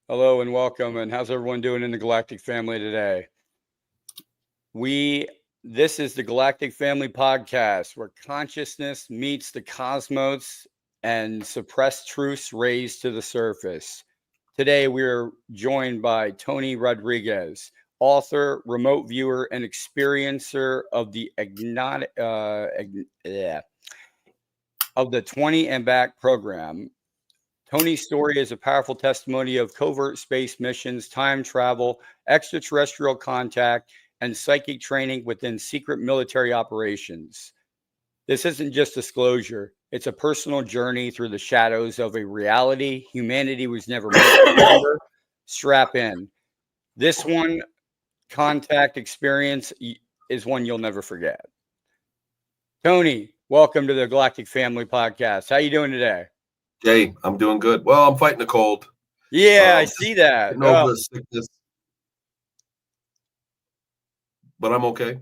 Hello and welcome. And how's everyone doing in the Galactic Family today? This is the Galactic Family Podcast, where consciousness meets the cosmos and suppressed truths raised to the surface. Today, we're joined by Tony Rodrigues, author, remote viewer, and experiencer of the of the 20 and Back program. Tony's story is a powerful testimony of covert space missions, time travel, extraterrestrial contact, and psychic training within secret military operations. This isn't just disclosure. It's a personal journey through the shadows of a reality humanity was never meant to remember. Strap in. This one contact experience is one you'll never forget. Tony, welcome to the Galactic Family Podcast. How you doing today? Hey, I'm doing good. Well, I'm fighting a cold. Yeah, I see that. No sickness, but I'm okay.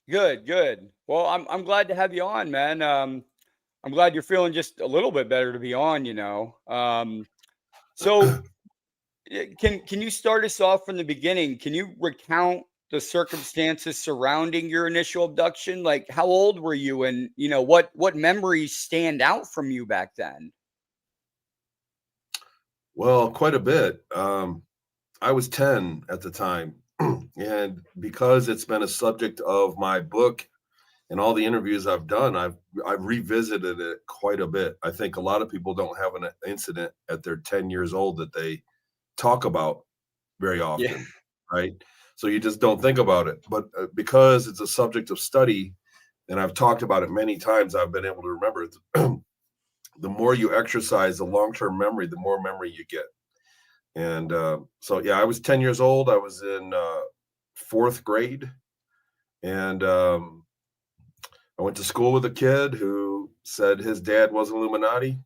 Good. Well, I'm glad to have you on, man. I'm glad you're feeling just a little bit better to be on. So can you start us off from the beginning? Can you recount the circumstances surrounding your initial abduction? Like, how old were you, and what memories stand out from you back then? Well, quite a bit. I was 10 at the time, and because it's been a subject of my book and all the interviews I've done, I've revisited it quite a bit. I think a lot of people don't have an incident at their 10 years old that they talk about very often, right? So you just don't think about it. But because it's a subject of study, and I've talked about it many times, I've been able to remember it. The more you exercise the long-term memory, the more memory you get. And so, yeah, I was 10 years old. I was in fourth grade. And I went to school with a kid who said his dad was Illuminati.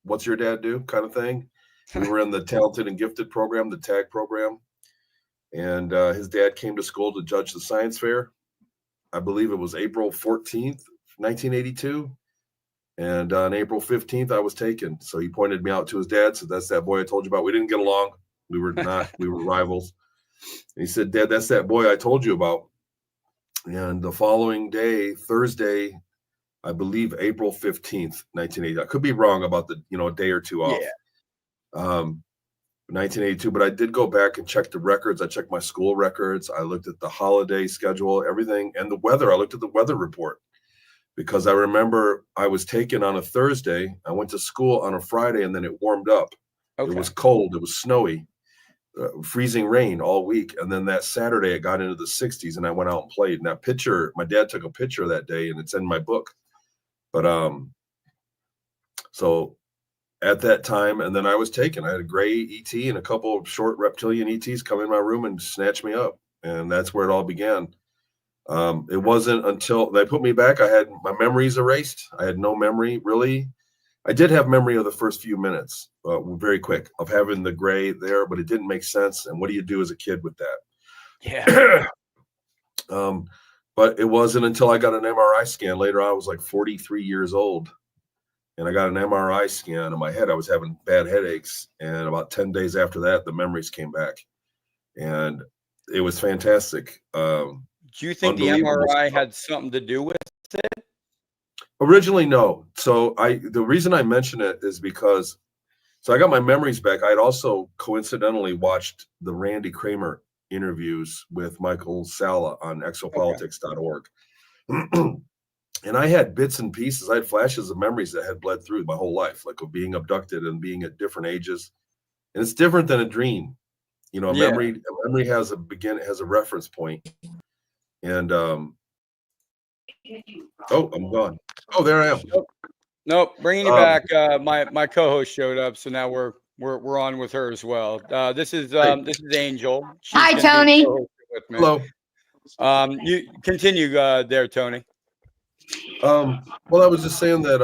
What's your dad do? Kind of thing. We were in the Talented and Gifted program, the TAG program. And his dad came to school to judge the science fair. I believe it was April 14th, 1982. And on April 15th, I was taken. So he pointed me out to his dad. So that's that boy I told you about. We didn't get along. We were rivals. And he said, Dad, that's that boy I told you about. And the following day, Thursday, I believe April 15th, 1980. I could be wrong about the, a day or two off. 1982. But I did go back and check the records. I checked my school records. I looked at the holiday schedule, everything, and the weather. I looked at the weather report. Because I remember I was taken on a Thursday. I went to school on a Friday, and then it warmed up. Okay. It was cold. It was snowy, freezing rain all week. And then that Saturday, it got into the 60s, and I went out and played. And that picture, my dad took a picture that day, and it's in my book. But so at that time, and then I was taken. I had a gray ET and a couple of short reptilian ETs come in my room and snatch me up. And that's where it all began. It wasn't until they put me back, I had my memories erased. I had no memory, really. I did have memory of the first few minutes, very quick, of having the gray there, but it didn't make sense. And what do you do as a kid with that? Yeah. But it wasn't until I got an MRI scan later on. I was like 43 years old, and I got an MRI scan in my head. I was having bad headaches, and about 10 days after that, the memories came back, and it was fantastic. Do you think the MRI had something to do with it? Originally, no. So the reason I mention it is because, so I got my memories back. I had also coincidentally watched the Randy Kramer interviews with Michael Salla on exopolitics.org. Okay. And I had bits and pieces. I had flashes of memories that had bled through my whole life, like of being abducted and being at different ages. And it's different than a dream. Memory has a reference point. And I'm gone. Oh, there I am. Nope. Bringing you back. My co-host showed up, so now we're on with her as well. This is Angel. She's Hi, Tony. Hello. You continue there, Tony. Well, I was just saying that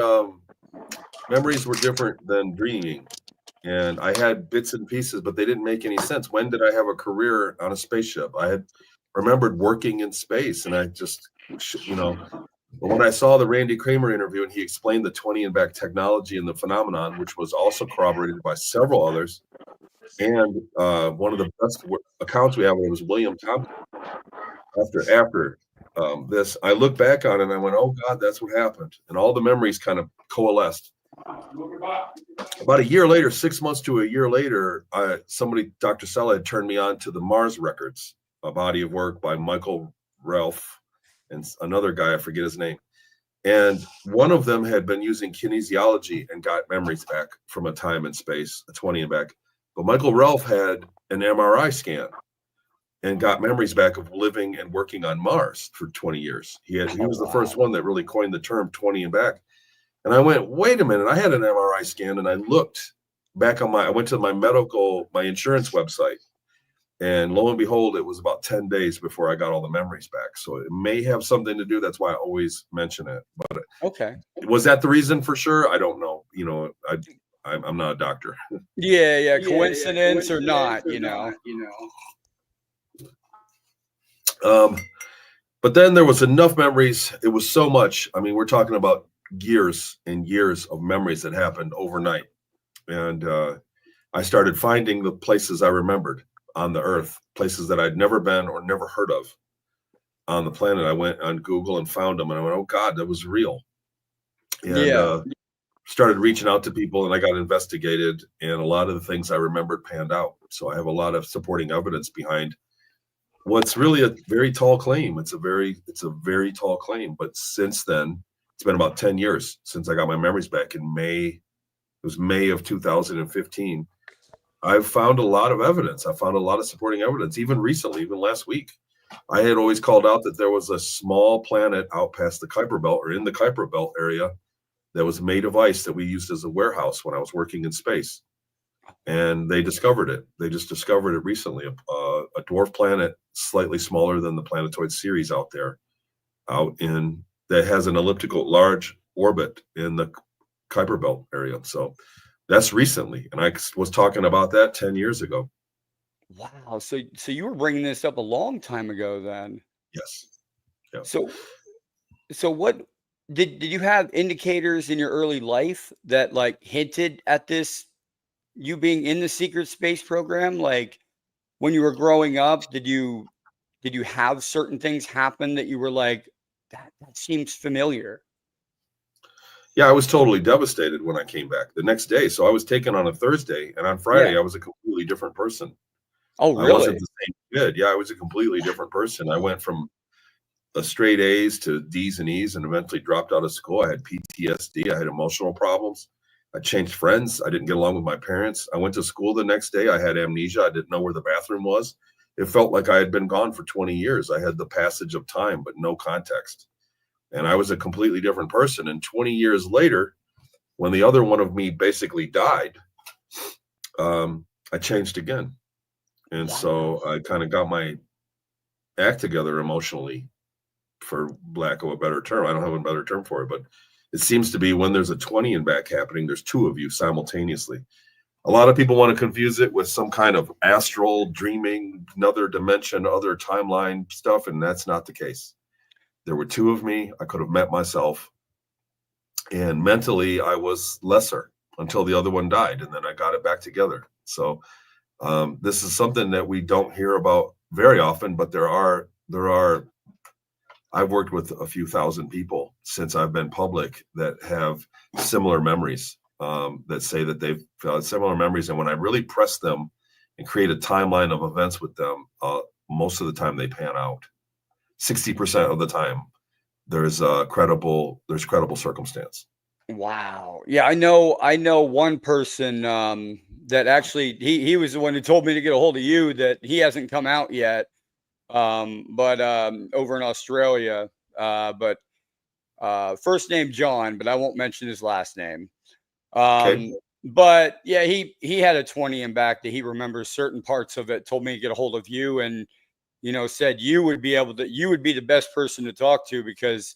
memories were different than dreaming, and I had bits and pieces, but they didn't make any sense. When did I have a career on a spaceship? I had remembered working in space, and I just, but when I saw the Randy Kramer interview and he explained the 20 and back technology and the phenomenon, which was also corroborated by several others, And one of the best accounts we have was William Thompson. After this, I look back on it and I went, "Oh God, that's what happened," and all the memories kind of coalesced. About a year later, 6 months to a year later, Dr. Sella had turned me on to the Mars Records, a body of work by Michael Ralph and another guy, I forget his name. And one of them had been using kinesiology and got memories back from a time and space, a 20 and back. But Michael Ralph had an MRI scan and got memories back of living and working on Mars for 20 years. He was the first one that really coined the term 20 and back. And I went, wait a minute, I had an MRI scan, and I looked back I went to my insurance website, and lo and behold, it was about 10 days before I got all the memories back. So it may have something to do. That's why I always mention it. But okay, was that the reason for sure? I don't know. I'm not a doctor. Yeah. Coincidence or not, But then there was enough memories. It was so much. I mean, we're talking about years and years of memories that happened overnight. And I started finding the places I remembered on the earth, places that I'd never been or never heard of on the planet. I went on Google and found them, and I went, oh God, that was real. And started reaching out to people, and I got investigated, and a lot of the things I remembered panned out. So I have a lot of supporting evidence behind what's really a very tall claim. It's a very tall claim. But since then, it's been about 10 years since I got my memories back in May. It was May of 2015. I've found a lot of evidence. I found a lot of supporting evidence, even recently, even last week. I had always called out that there was a small planet out past the Kuiper Belt, or in the Kuiper Belt area, that was made of ice that we used as a warehouse when I was working in space. And they discovered it. They just discovered it recently. A dwarf planet slightly smaller than the planetoid Ceres out there, that has an elliptical large orbit in the Kuiper Belt area. So that's recently. And I was talking about that 10 years ago. Wow. So you were bringing this up a long time ago then? Yes. Yeah. So what did you have indicators in your early life that like hinted at this, you being in the secret space program? Like when you were growing up, did you have certain things happen that you were like, that seems familiar? Yeah, I was totally devastated when I came back the next day. So I was taken on a Thursday, and on Friday, I was a completely different person. Oh, really? I wasn't the same kid. Yeah, I was a completely different person. I went from straight A's to D's and E's, and eventually dropped out of school. I had PTSD. I had emotional problems. I changed friends. I didn't get along with my parents. I went to school the next day. I had amnesia. I didn't know where the bathroom was. It felt like I had been gone for 20 years. I had the passage of time, but no context. And I was a completely different person. And 20 years later, when the other one of me basically died, I changed again. And so I kind of got my act together emotionally, for lack of a better term. I don't have a better term for it, but it seems to be when there's a 20 and back happening, there's two of you simultaneously. A lot of people want to confuse it with some kind of astral dreaming, another dimension, other timeline stuff, and that's not the case. There were two of me. I could have met myself, and mentally I was lesser until the other one died, and then I got it back together. So this is something that we don't hear about very often, but there are. I've worked with a few thousand people since I've been public that have similar memories, that say that they've felt similar memories. And when I really press them and create a timeline of events with them, most of the time they pan out. 60% of the time, there's credible circumstance. Wow. Yeah, I know one person that actually he was the one who told me to get a hold of you, that he hasn't come out yet. But over in Australia, but first name John, but I won't mention his last name. Okay. But yeah, he had a 20 and back that he remembers certain parts of it, told me to get a hold of you, and said you would be the best person to talk to, because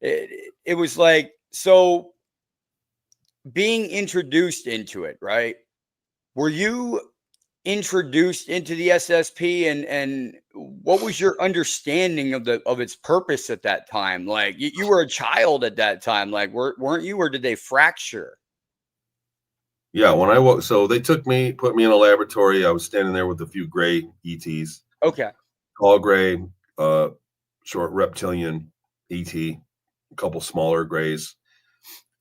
it was like, so being introduced into it, right? Were you introduced into the SSP, and what was your understanding of its purpose at that time? Like you were a child at that time, like weren't you, or did they fracture? Yeah, when I woke, so they put me in a laboratory. I was standing there with a few gray ETs, Okay. tall gray, short reptilian ET, a couple smaller grays,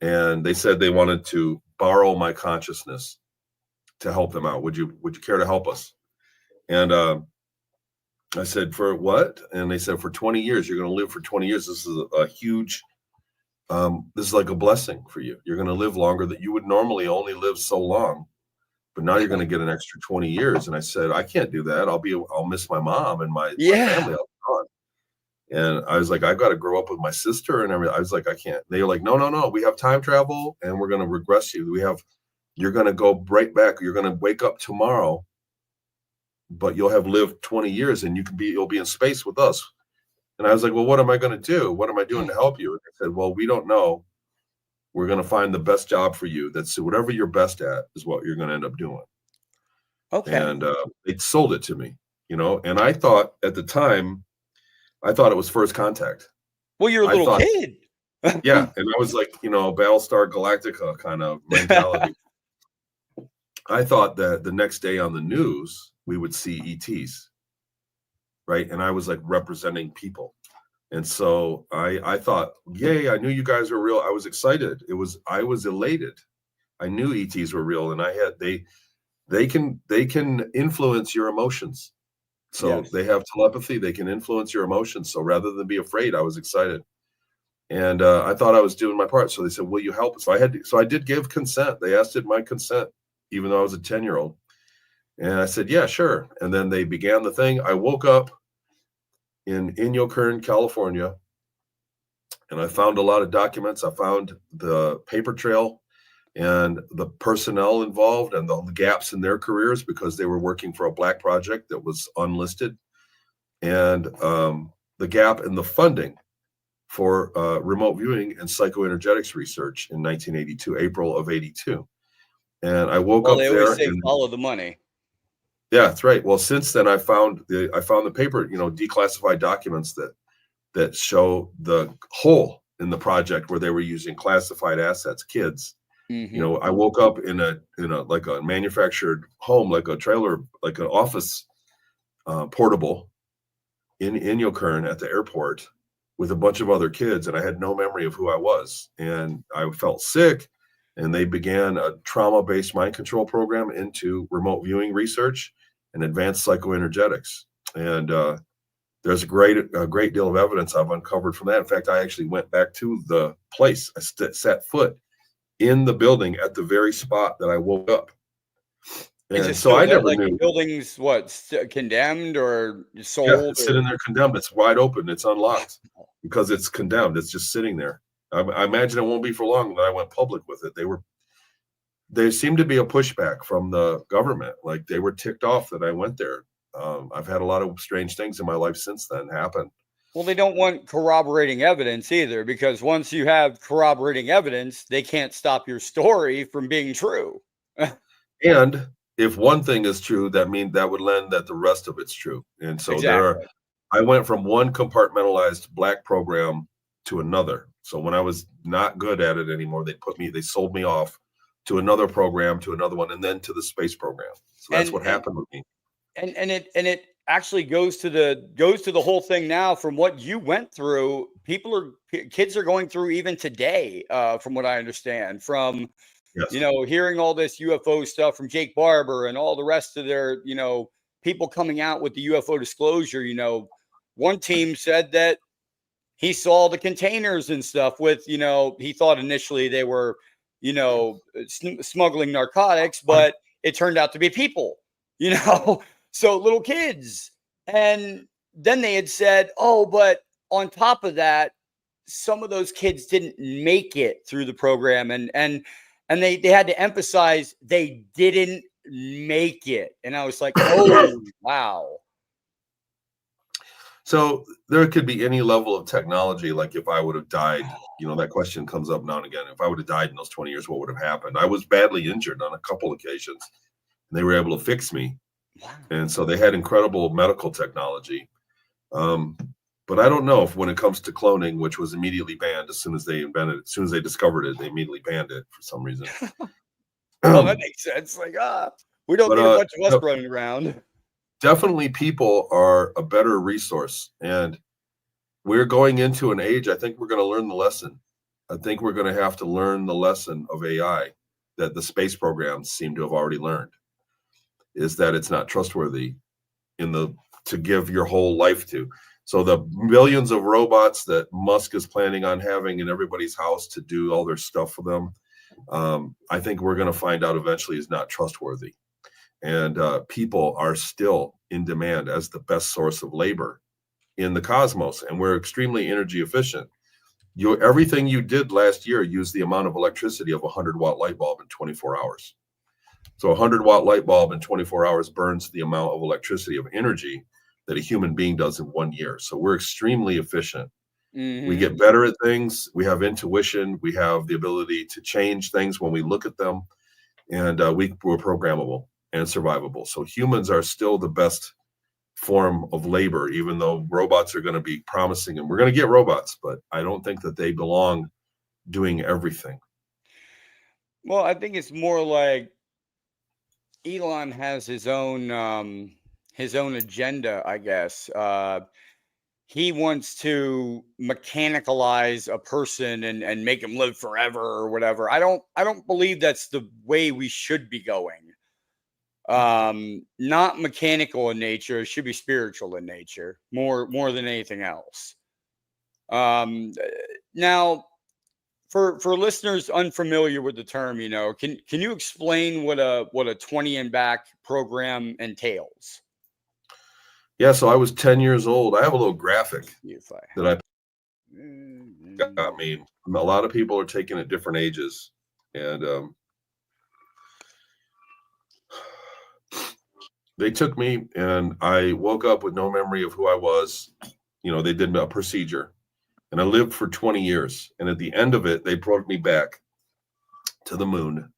and they said they wanted to borrow my consciousness to help them out. Would you care to help us? And I said, for what? And they said, for 20 years, you're going to live for 20 years. This is a huge, this is like a blessing for you. You're going to live longer that you would normally only live so long, but now you're going to get an extra 20 years. And I said, I can't do that. I'll miss my mom and my family. I'll be gone. And I was like, I've got to grow up with my sister and everything. I was like, I can't. They were like, no. We have time travel and we're going to regress you. You're going to go right back. You're going to wake up tomorrow, but you'll have lived 20 years and you'll be in space with us. And I was like, well, what am I going to do? What am I doing to help you? And they said, well, we don't know. We're going to find the best job for you. That's whatever you're best at is what you're going to end up doing. Okay. And they sold it to me, and I thought at the time, it was first contact. Well, you're a little kid. Yeah. And I was like, Battlestar Galactica kind of mentality. I thought that the next day on the news, we would see ETs. Right. And I was like representing people. And so I thought, yay, I knew you guys were real. I was excited. I was elated. I knew ETs were real. And they can influence your emotions. So Yes. they have telepathy. They can influence your emotions. So rather than be afraid, I was excited. And I thought I was doing my part. So they said, will you help? So I did give consent. They asked my consent, even though I was a 10-year-old. And I said, yeah, sure. And then they began the thing. I woke up in Kern, California, and I found a lot of documents. I found the paper trail and the personnel involved and the gaps in their careers because they were working for a black project that was unlisted, and the gap in the funding for remote viewing and psychoenergetics research in 1982, April of 82. And I woke up they there. Always say follow the money. Yeah, that's right. Well, since then I found the paper, declassified documents that show the hole in the project where they were using classified assets, kids. Mm-hmm. I woke up in a like a manufactured home, like a trailer, like an office portable in Kern at the airport with a bunch of other kids, and I had no memory of who I was, and I felt sick. And they began a trauma-based mind control program into remote viewing research and advanced psychoenergetics. And there's a great deal of evidence I've uncovered from that. In fact, I actually went back to the place. I set foot in the building at the very spot that I woke up. And so I never knew. The building's condemned or sold? Yeah, it's sitting there condemned. It's wide open. It's unlocked because it's condemned. It's just sitting there. I imagine it won't be for long that I went public with it. There seemed to be a pushback from the government. Like they were ticked off that I went there. I've had a lot of strange things in my life since then happen. Well, they don't want corroborating evidence either, because once you have corroborating evidence, they can't stop your story from being true. And if one thing is true, that would lend that the rest of it's true. And so I went from one compartmentalized black program to another. So when I was not good at it anymore, they sold me off to another program, to another one, and then to the space program. So that's what happened with me. And it actually goes to the whole thing now. From what you went through, kids are going through even today, from what I understand, from hearing all this UFO stuff from Jake Barber and all the rest of their people coming out with the UFO disclosure. One team said that he saw the containers and stuff with, he thought initially they were, smuggling narcotics, but it turned out to be people, so little kids. And then they had said, oh, but on top of that, some of those kids didn't make it through the program. And they had to emphasize they didn't make it. And I was like, oh, wow. So there could be any level of technology. Like if I would have died, that question comes up now and again. If I would have died in those 20 years, what would have happened? I was badly injured on a couple occasions. And they were able to fix me. Wow. And so they had incredible medical technology. But I don't know if when it comes to cloning, which was immediately banned as soon as they discovered it, they immediately banned it for some reason. Oh, that makes sense. Like, we don't need a bunch of us no, running around. definitely people are a better resource. And we're going into an age, I think we're going to learn the lesson. I think we're going to have to learn the lesson of AI that the space programs seem to have already learned, is that it's not trustworthy to give your whole life to. So the millions of robots that Musk is planning on having in everybody's house to do all their stuff for them, I think we're going to find out eventually is not trustworthy. And people are still in demand as the best source of labor in the cosmos, and we're extremely energy efficient. Everything you did last year used the amount of electricity of a 100-watt light bulb in 24 hours. So a 100-watt light bulb in 24 hours burns the amount of electricity of energy that a human being does in 1 year. So we're extremely efficient. Mm-hmm. We get better at things. We have intuition. We have the ability to change things when we look at them, and we're programmable and survivable. So humans are still the best form of labor, even though robots are going to be promising, and we're going to get robots, but I don't think that they belong doing everything. Well, I think it's more like Elon has his own agenda, I guess. He wants to mechanicalize a person and make him live forever or whatever. I don't believe that's the way we should be going. Not mechanical in nature. It should be spiritual in nature, more than anything else. Now, for listeners unfamiliar with the term, can you explain what a 20 and back program entails? Yeah, so I was 10 years old. I have a little graphic that I mean, a lot of people are taking at different ages, and they took me, and I woke up with no memory of who I was. They did a procedure, and I lived for 20 years. And at the end of it, they brought me back to the moon,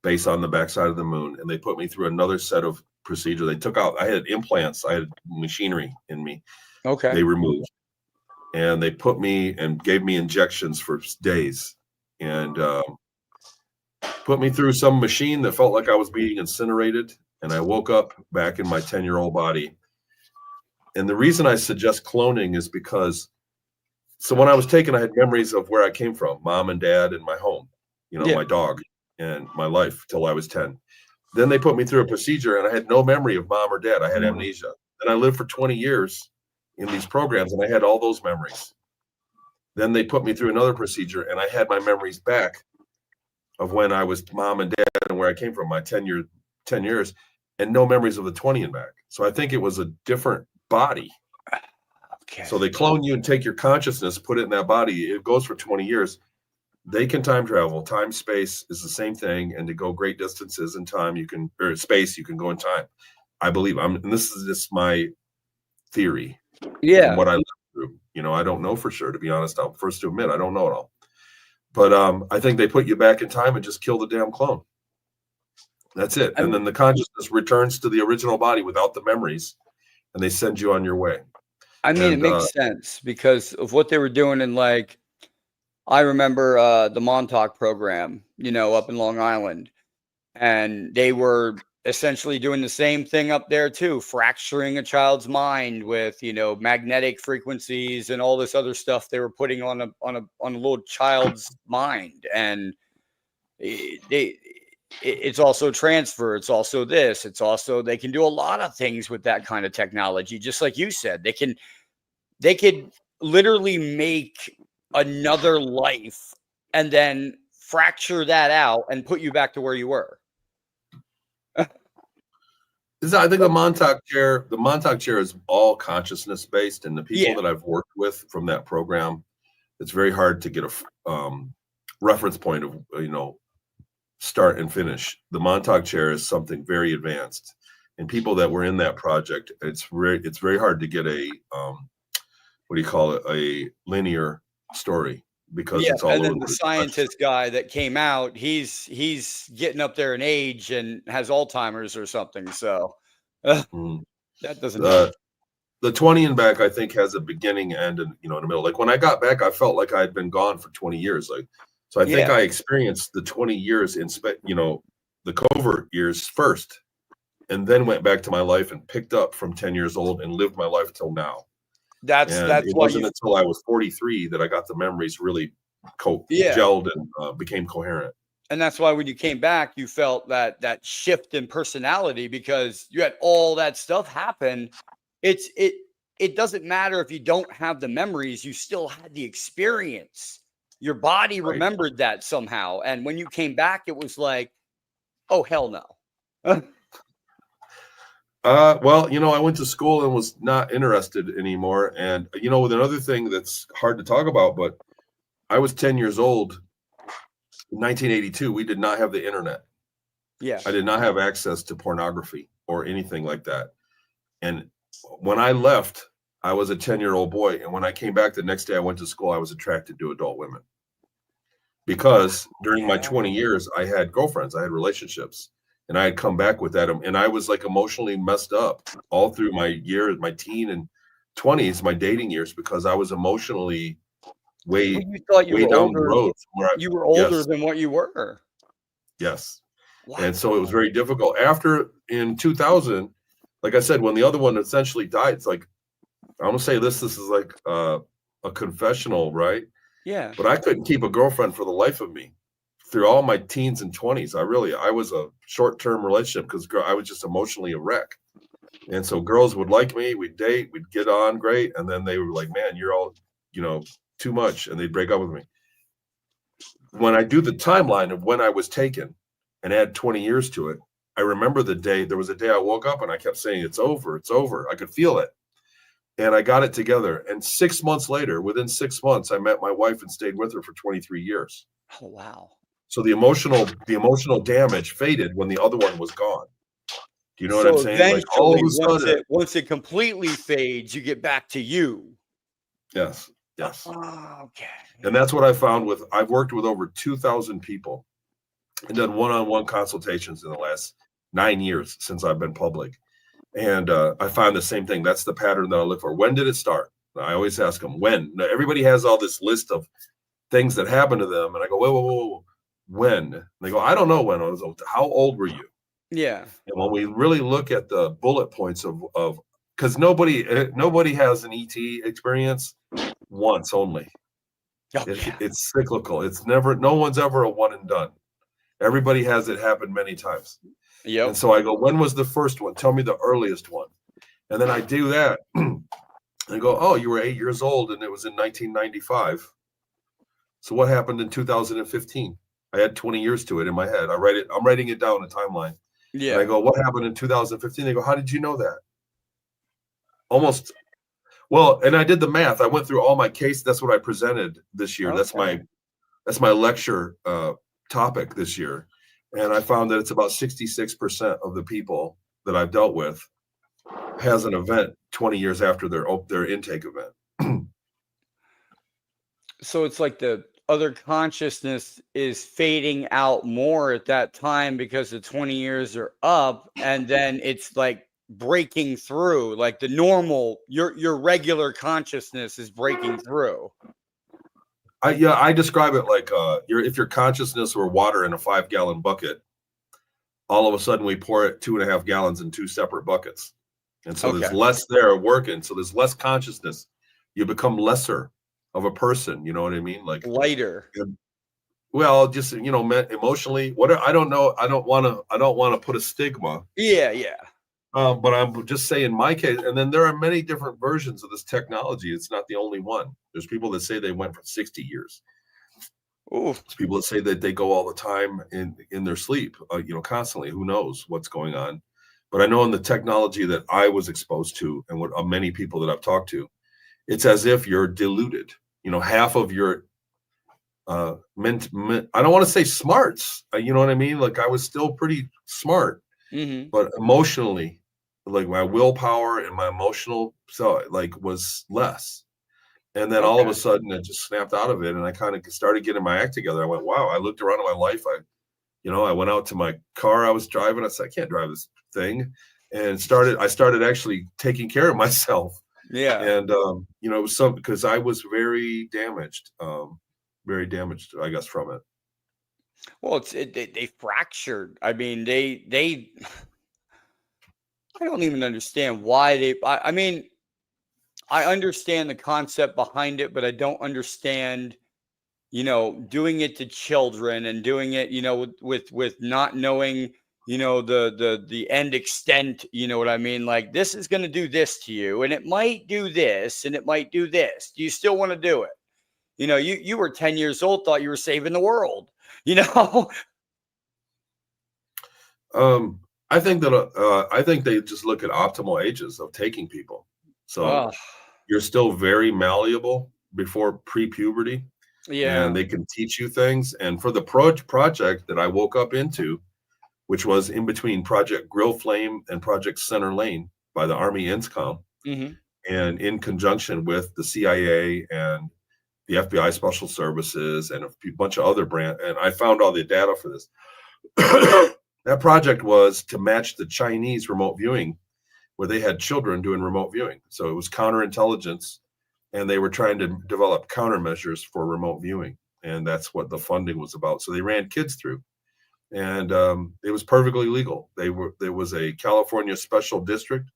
base on the backside of the moon, and they put me through another set of procedure. They took out, I had implants, I had machinery in me. Okay. They removed, and they put me and gave me injections for days, and put me through some machine that felt like I was being incinerated. And I woke up back in my 10-year-old body. And the reason I suggest cloning is because, so when I was taken, I had memories of where I came from, mom and dad and my home, my dog and my life till I was 10. Then they put me through a procedure, and I had no memory of mom or dad. I had amnesia. And I lived for 20 years in these programs, and I had all those memories. Then they put me through another procedure, and I had my memories back of when I was mom and dad and where I came from, my 10 years, and no memories of the 20 and back. So I think it was a different body. Okay. So they clone you and take your consciousness, put it in that body. It goes for 20 years. They can time travel. Time, space is the same thing. And to go great distances in time, or space, you can go in time. I believe and this is just my theory. Yeah. From what I lived through. I don't know for sure, to be honest. I'm first to admit, I don't know it all. But I think they put you back in time and just kill the damn clone. That's it. And then the consciousness returns to the original body without the memories, and they send you on your way. I mean, it makes sense because of what they were doing in, like, I remember the Montauk program, up in Long Island, and they were essentially doing the same thing up there too, fracturing a child's mind with, magnetic frequencies and all this other stuff they were putting on a little child's mind. And it's also transfer. It's also this. It's also, they can do a lot of things with that kind of technology. Just like you said, they could literally make another life and then fracture that out and put you back to where you were. I think the Montauk chair is all consciousness based, and the people that I've worked with from that program, it's very hard to get a reference point of, start and finish. The Montauk chair is something very advanced, and people that were in that project, it's very hard to get a a linear story, because it's all and over then the scientist guy that came out, he's getting up there in age and has Alzheimer's or something. So that doesn't the 20 and back, I think, has a beginning and in the middle. Like when I got back, I felt like I had been gone for 20 years. So I think I experienced the 20 years the covert years first, and then went back to my life and picked up from 10 years old and lived my life till now. That's It why wasn't until I was 43 that I got the memories really gelled and became coherent. And that's why when you came back, you felt that shift in personality, because you had all that stuff happen. It doesn't matter if you don't have the memories, you still had the experience. Your body remembered that somehow. And when you came back, it was like, oh, hell no. Well, I went to school and was not interested anymore. And, with another thing that's hard to talk about, but I was 10 years old in 1982. We did not have the internet. Yeah. I did not have access to pornography or anything like that. And when I left, I was a 10-year-old boy. And when I came back the next day I went to school, I was attracted to adult women. Because during my 20 years, I had girlfriends, I had relationships. And I had come back with that. And I was like emotionally messed up all through my years, my teen and 20s, my dating years, because I was emotionally way down the road. You were older than what you were. Yes. Wow. And so it was very difficult. After in 2000, like I said, when the other one essentially died, it's like, I'm going to say this is like a confessional, right? Yeah. But I couldn't keep a girlfriend for the life of me. Through all my teens and 20s, I was a short-term relationship because I was just emotionally a wreck. And so girls would like me, we'd date, we'd get on great. And then they were like, man, you're all, too much. And they'd break up with me. When I do the timeline of when I was taken and add 20 years to it, I remember the day, there was a day I woke up and I kept saying, it's over, it's over. I could feel it. And I got it together. And 6 months later, within 6 months, I met my wife and stayed with her for 23 years. Oh, wow. So the emotional damage faded when the other one was gone. Do you know what I'm saying? Like all of a sudden, once it completely fades, you get back to you. Yes. Oh, okay. And that's what I found I've worked with over 2,000 people and done one-on-one consultations in the last 9 years since I've been public. And I find the same thing. That's the pattern that I look for. When did it start? I always ask them when. Now, everybody has all this list of things that happened to them. And I go, whoa. When? And they go, I don't know when. I was, how old were you? Yeah. And when we really look at the bullet points of because nobody has an ET experience once only. Oh, yeah. It's cyclical. It's never, no one's ever a one and done. Everybody has it happen many times. Yep. And so I go, when was the first one? Tell me the earliest one. And then I do that. I go, oh, you were 8 years old and it was in 1995. So what happened in 2015? I had 20 years to it in my head. I'm writing it down in a timeline. Yeah. And I go, what happened in 2015? They go, how did you know that? And I did the math. I went through all my case. That's what I presented this year. Okay. That's my lecture topic this year. And I found that it's about 66% of the people that I've dealt with has an event 20 years after their intake event. So it's like the other consciousness is fading out more at that time because the 20 years are up, and then it's like breaking through, like the normal, your regular consciousness is breaking through. I describe it like if your consciousness were water in a 5-gallon bucket, all of a sudden we pour it 2.5 gallons in 2 separate buckets. And so there's less there working. So there's less consciousness. You become lesser of a person. You know what I mean? Like lighter. Well, just, emotionally, I don't know. I don't want to put a stigma. Yeah. But I'm just saying my case, and then there are many different versions of this technology. It's not the only one. There's people that say they went for 60 years. Ooh. There's people that say that they go all the time in their sleep, constantly. Who knows what's going on? But I know in the technology that I was exposed to, and what many people that I've talked to, it's as if you're diluted. Half of your I don't want to say smarts. You know what I mean? Like I was still pretty smart, but emotionally, like my willpower and my emotional was less. And then all of a sudden it just snapped out of it. And I kind of started getting my act together. I went, wow, I looked around at my life. I went out to my car I was driving. I said, I can't drive this thing. And I started actually taking care of myself. Yeah. And, it was because I was very damaged, I guess, from it. Well, they fractured. I mean, they I don't even understand why I mean, I understand the concept behind it, but I don't understand, doing it to children and doing it, with not knowing, the end extent, you know what I mean? Like, this is going to do this to you, and it might do this, and it might do this. Do you still want to do it? You were 10 years old, thought you were saving the world, you know? I think that I think they just look at optimal ages of taking people. So Oh, you're still very malleable before pre-puberty, and yeah. they can teach you things. And for the project that I woke up into, which was in between Project Grill Flame and Project Center Lane by the Army INSCOM, Hmm. and in conjunction with the CIA and the FBI Special Services and a bunch of other and I found all the data for this. That project was to match the Chinese remote viewing, where they had children doing remote viewing. So it was counterintelligence, and they were trying to develop countermeasures for remote viewing, and that's what the funding was about. So they ran kids through, and it was perfectly legal. There was a California special district,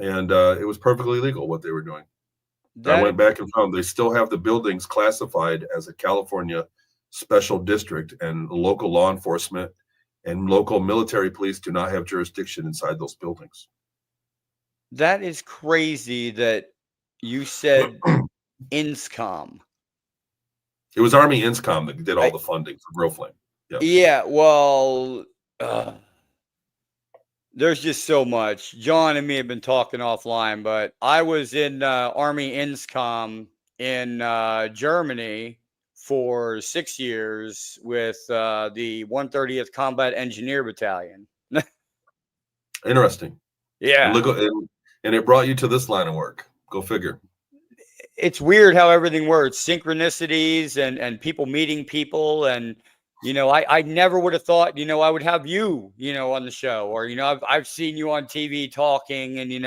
and it was perfectly legal what they were doing. I That went back and found they still have the buildings classified as a California special district, and local law enforcement and local military police do not have jurisdiction inside those buildings. that is crazy that you said INSCOM. It was Army INSCOM that did all I, the funding for Grow Flame. Yes. yeah, well, there's just so much. John and me have been talking offline, but I was in Army INSCOM in Germany for 6 years with the 130th Combat Engineer Battalion. Interesting. And Yeah. look, and it brought you to this line of work. Go figure. It's weird how everything works, synchronicities and people meeting people. And, I never would have thought, I would have you, on the show, or, I've seen you on TV talking and,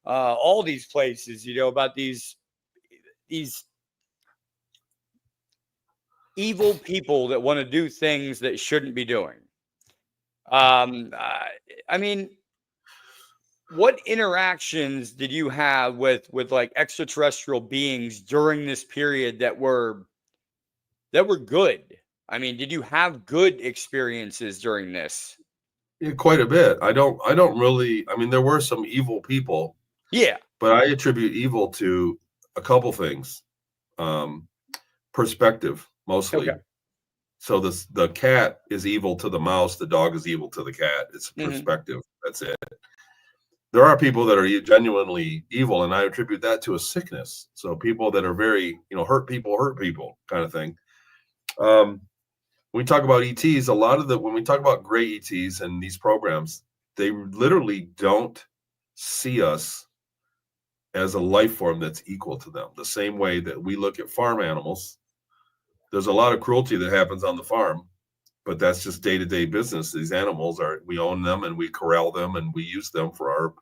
all these places, about these evil people that want to do things that shouldn't be doing. I mean, what interactions did you have with like extraterrestrial beings during this period that were good? I mean, did you have good experiences during this? Yeah, quite a bit. I don't really. I mean, there were some evil people, Yeah. but I attribute evil to a couple things. Um, Perspective mostly. Okay. So the cat is evil to the mouse. The dog is evil to the cat. It's Hmm. perspective. That's it. There are people that are genuinely evil, and I attribute that to a sickness. So people that are very, hurt people kind of thing. When we talk about ETs, when we talk about gray ETs and these programs, they literally don't see us as a life form that's equal to them. The same way that we look at farm animals, there's a lot of cruelty that happens on the farm, but that's just day-to-day business. These animals we own them and we corral them and we use them for our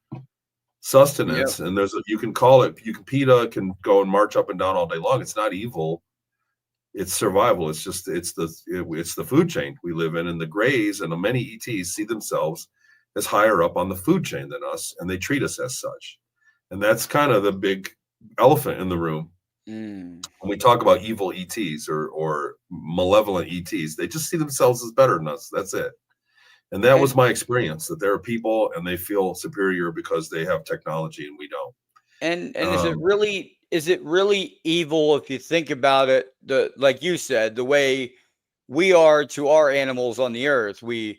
sustenance. Yeah. And PETA can go and march up and down all day long. It's not evil. It's survival. It's just, it's the food chain we live in. And the grays and the many ETs see themselves as higher up on the food chain than us, and they treat us as such. And that's kind of the big elephant in the room. Mm. When we talk about evil ETs or malevolent ETs, they just see themselves as better than us. That's it. And that was my experience, that there are people and they feel superior because they have technology and we don't. And is it really evil if you think about it? Like you said, the way we are to our animals on the earth, we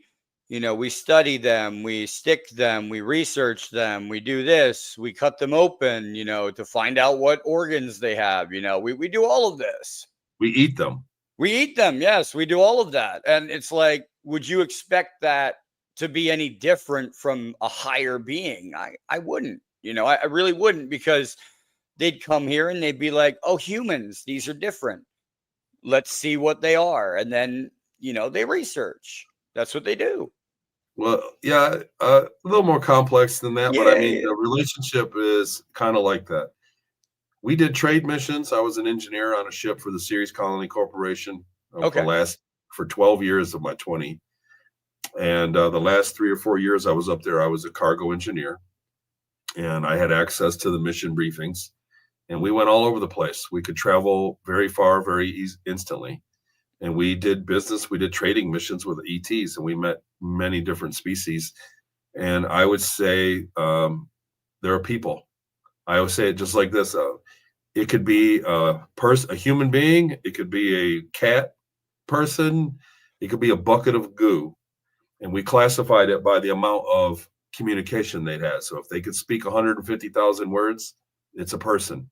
study them, we stick them, we research them, we do this, we cut them open, to find out what organs they have. We do all of this. We eat them. We eat them. Yes, we do all of that. And it's like, would you expect that to be any different from a higher being? I wouldn't, I really wouldn't, because they'd come here and they'd be like, oh, humans, these are different. Let's see what they are. And then, they research. That's what they do. Well, yeah, a little more complex than that, but I mean, Yeah. the relationship is kind of like that. We did trade missions. I was an engineer on a ship for the Ceres Colony Corporation for Okay. the last for 12 years of my 20. And the last 3 or 4 years I was up there, I was a cargo engineer, and I had access to the mission briefings, and we went all over the place. We could travel very far, very instantly. And we did business, we did trading missions with ETs, and we met many different species. And I would say there are people. I always say it just like this. It could be a human being. It could be a cat person. It could be a bucket of goo. And we classified it by the amount of communication they'd had. So if they could speak 150,000 words, it's a person.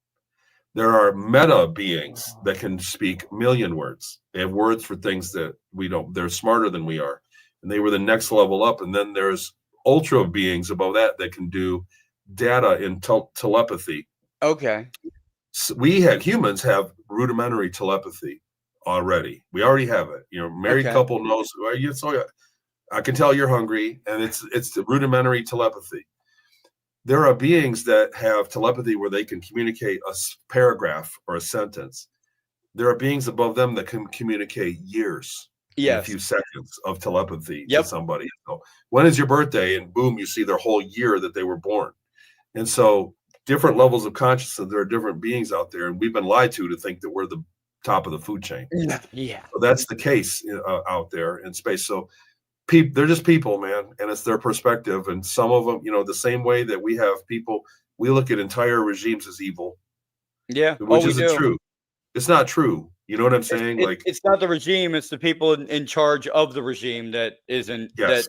There are meta beings that can speak 1,000,000 words. They have words for things that we don't. They're smarter than we are. And they were the next level up. And then there's ultra beings above that can do data in telepathy. Okay. So humans have rudimentary telepathy already. We already have it. Married couple knows. So I can tell you're hungry, and it's the rudimentary telepathy. There are beings that have telepathy where they can communicate a paragraph or a sentence. There are beings above them that can communicate years. In a few seconds of telepathy to somebody. So, when is your birthday? And boom, you see their whole year that they were born. And so different levels of consciousness, there are different beings out there, and we've been lied to think that we're the top of the food chain. Yeah. So that's the case out there in space. So they're just people, man, and it's their perspective. And some of them, the same way that we have people, we look at entire regimes as evil. Yeah. Which isn't true. It's not true. You know what I'm saying? It's not the regime; it's the people in charge of the regime that that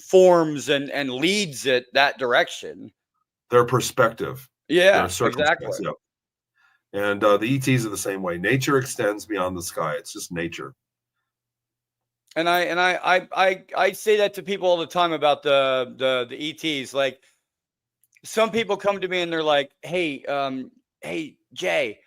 forms and leads it that direction. Their perspective. Yeah, exactly. Yep. And the ETs are the same way. Nature extends beyond the sky. It's just nature. And I say that to people all the time about the ETs. Like, some people come to me and they're like, "Hey, Jay,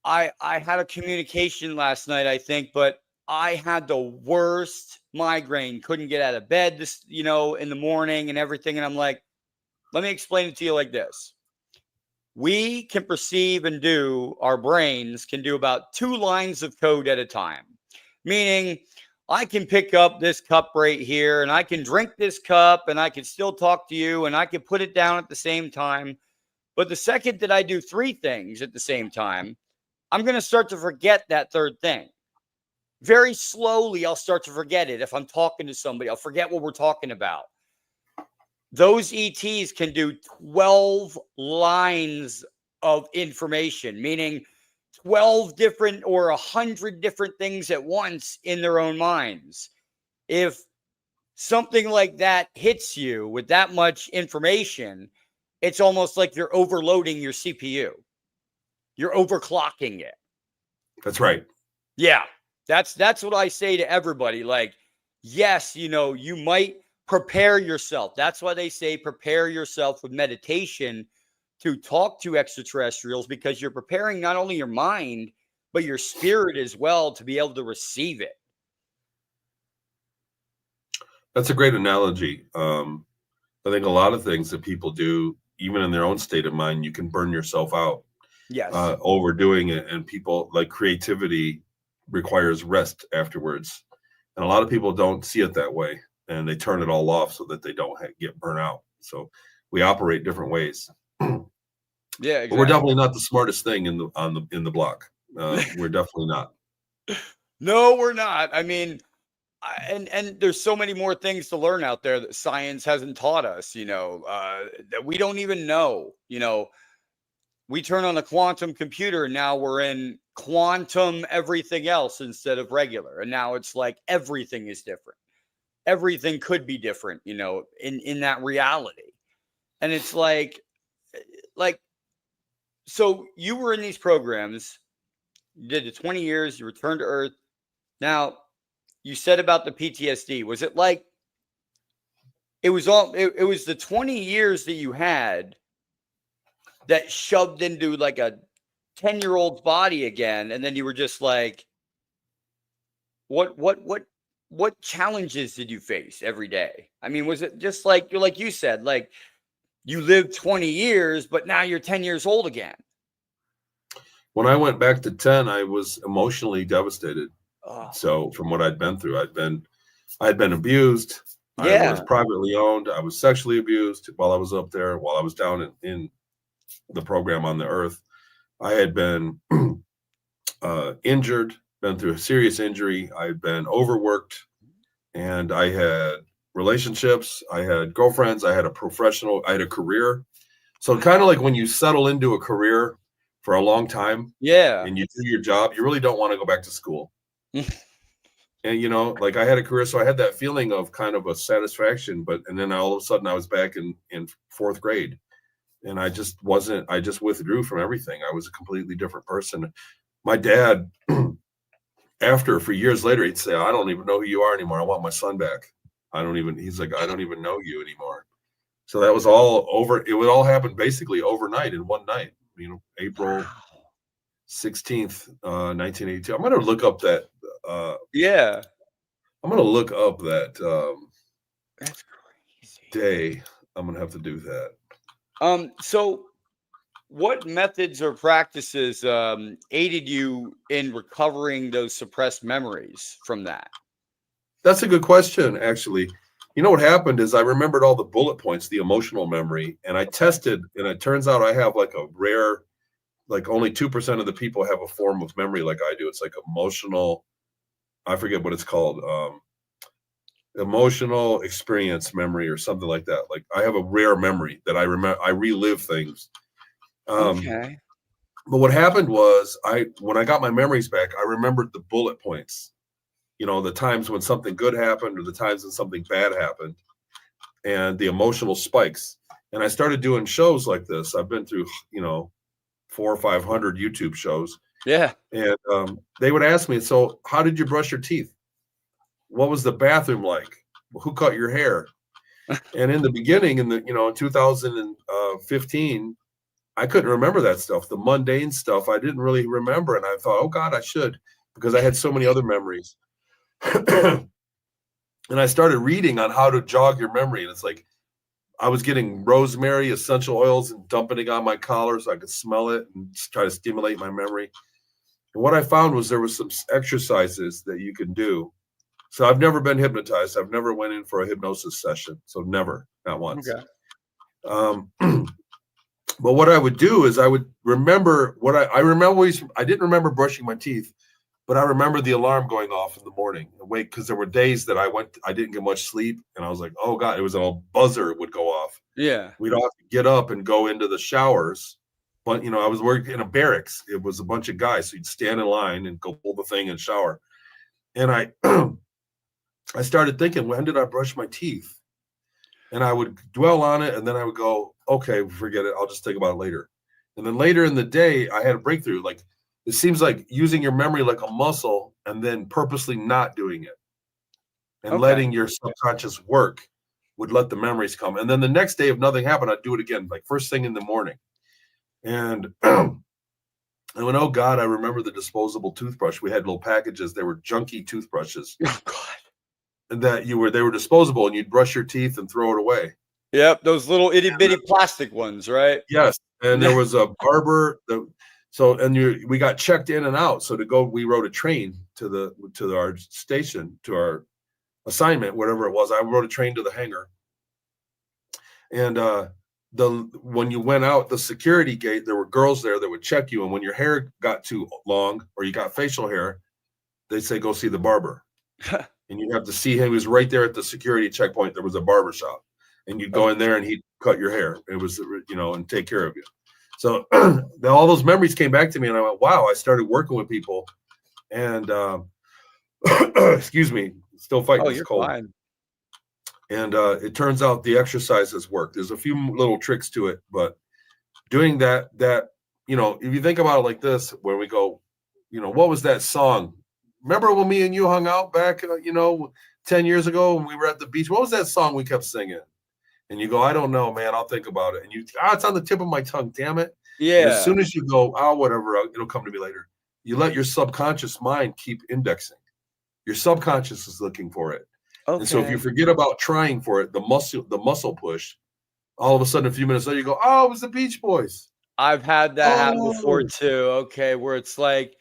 I had a communication last night, I think, but I had the worst migraine, couldn't get out of bed in the morning and everything." And I'm like, let me explain it to you like this. We can perceive and our brains can do about 2 lines of code at a time. Meaning, I can pick up this cup right here, and I can drink this cup, and I can still talk to you, and I can put it down at the same time. But the second that I do 3 things at the same time, I'm going to start to forget that third thing. Very slowly, I'll start to forget it. If I'm talking to somebody, I'll forget what we're talking about. Those ETs can do 12 lines of information, meaning 12 different or 100 different things at once in their own minds. If something like that hits you with that much information, it's almost like you're overloading your CPU. You're overclocking it. That's right. Yeah. That's what I say to everybody. Like, yes, you might prepare yourself. That's why they say prepare yourself with meditation to talk to extraterrestrials, because you're preparing not only your mind, but your spirit as well to be able to receive it. That's a great analogy. I think a lot of things that people do, even in their own state of mind, you can burn yourself out. Yes. Overdoing it, and people like creativity requires rest afterwards, and a lot of people don't see it that way, and they turn it all off so that they don't get burnt out. So we operate different ways. Yeah, exactly. But we're definitely not the smartest thing in the block. We're definitely not. No, we're not. I mean, and there's so many more things to learn out there that science hasn't taught us. That we don't even know. We turn on a quantum computer, and now we're in quantum everything else instead of regular. And now it's like everything is different. Everything could be different, in that reality. And it's like, so you were in these programs, you did the 20 years, you returned to Earth. Now, you said about the PTSD. Was it like, it was the 20 years that you had that shoved into like a 10-year-old's body again, and then you were just like, what challenges did you face every day? I mean, was it just like you said, like you lived 20 years, but now you're 10 years old again? When I went back to 10, I was emotionally devastated. Oh, So from what I'd been through, I had been abused. I was yeah. privately owned. I was sexually abused while I was up there, while I was down in the program on the Earth. I had been injured, been through a serious injury. I had been overworked, and I had relationships. I had girlfriends. I had a career. So kind of like when you settle into a career for a long time Yeah. and you do your job, you really don't want to go back to school. And like I had a career, so I had that feeling of kind of a satisfaction, and then all of a sudden I was back in fourth grade, and I just withdrew from everything. I was a completely different person. My dad, for years later, he'd say, "I don't even know who you are anymore. I want my son back. He's like, I don't even know you anymore." So that was all over. It would all happen basically overnight in one night, April 16th, 1982. I'm going to look up that. Yeah. I'm going to look up that That's crazy. day. I'm going to have to do that. So what methods or practices aided you in recovering those suppressed memories from that? That's a good question, actually. What happened is I remembered all the bullet points, the emotional memory, and I tested, and it turns out I have like a rare, like only 2% of the people have a form of memory like I do. It's like emotional, I forget what it's called, emotional experience memory or something like that. Like I have a rare memory that I remember, I relive things. Okay. But what happened was when I got my memories back, I remembered the bullet points, the times when something good happened or the times when something bad happened, and the emotional spikes. And I started doing shows like this. I've been through, 400 or 500 YouTube shows. Yeah. And they would ask me, "So how did you brush your teeth? What was the bathroom like? Who cut your hair?" And in the beginning, in 2015, I couldn't remember that stuff. The mundane stuff, I didn't really remember. And I thought, oh God, I should, because I had so many other memories. And I started reading on how to jog your memory. And it's like, I was getting rosemary essential oils and dumping it on my collar so I could smell it and try to stimulate my memory. And what I found was there was some exercises that you can do. So I've never been hypnotized. I've never went in for a hypnosis session. So never, not once. Okay. But what I would do is I would remember I remember. I didn't remember brushing my teeth, but I remember the alarm going off in the morning. Wait, because there were days that I didn't get much sleep, and I was like, oh God, it was a buzzer would go off. Yeah. We'd all have to get up and go into the showers. But I was working in a barracks. It was a bunch of guys, so you'd stand in line and go pull the thing and shower. And I I started thinking, when did I brush my teeth? And I would dwell on it, and then I would go, okay, forget it. I'll just think about it later. And then later in the day, I had a breakthrough. Like, it seems like using your memory like a muscle and then purposely not doing it and letting your subconscious work would let the memories come. And then the next day, if nothing happened, I'd do it again, like first thing in the morning. And I went, oh God, I remember the disposable toothbrush. We had little packages. They were junky toothbrushes. Oh God. And they were disposable, and you'd brush your teeth and throw it away. Yep, those little itty bitty plastic ones, right? Yes, and there was a barber. We got checked in and out. So we rode a train to our station, to our assignment, whatever it was. I rode a train to the hangar, and when you went out the security gate, there were girls there that would check you, and when your hair got too long or you got facial hair, they'd say, "Go see the barber." And you have to see him. He was right there at the security checkpoint. There was a barber shop, and you'd go in there and he'd cut your hair. It was, and take care of you. So all those memories came back to me, and I went, wow, I started working with people, and excuse me, still fighting this cold. Fine. And it turns out the exercises work. There's a few little tricks to it, but doing that, if you think about it like this, where we go, what was that song? Remember when me and you hung out back, 10 years ago when we were at the beach? What was that song we kept singing? And you go, I don't know, man. I'll think about it. And it's on the tip of my tongue. Damn it. Yeah. And as soon as you go, whatever, it'll come to me later. You let your subconscious mind keep indexing. Your subconscious is looking for it. Okay. And so if you forget about trying for it, the muscle push, all of a sudden, a few minutes later, you go, oh, it was the Beach Boys. I've had that happen before too. Okay. Where it's like,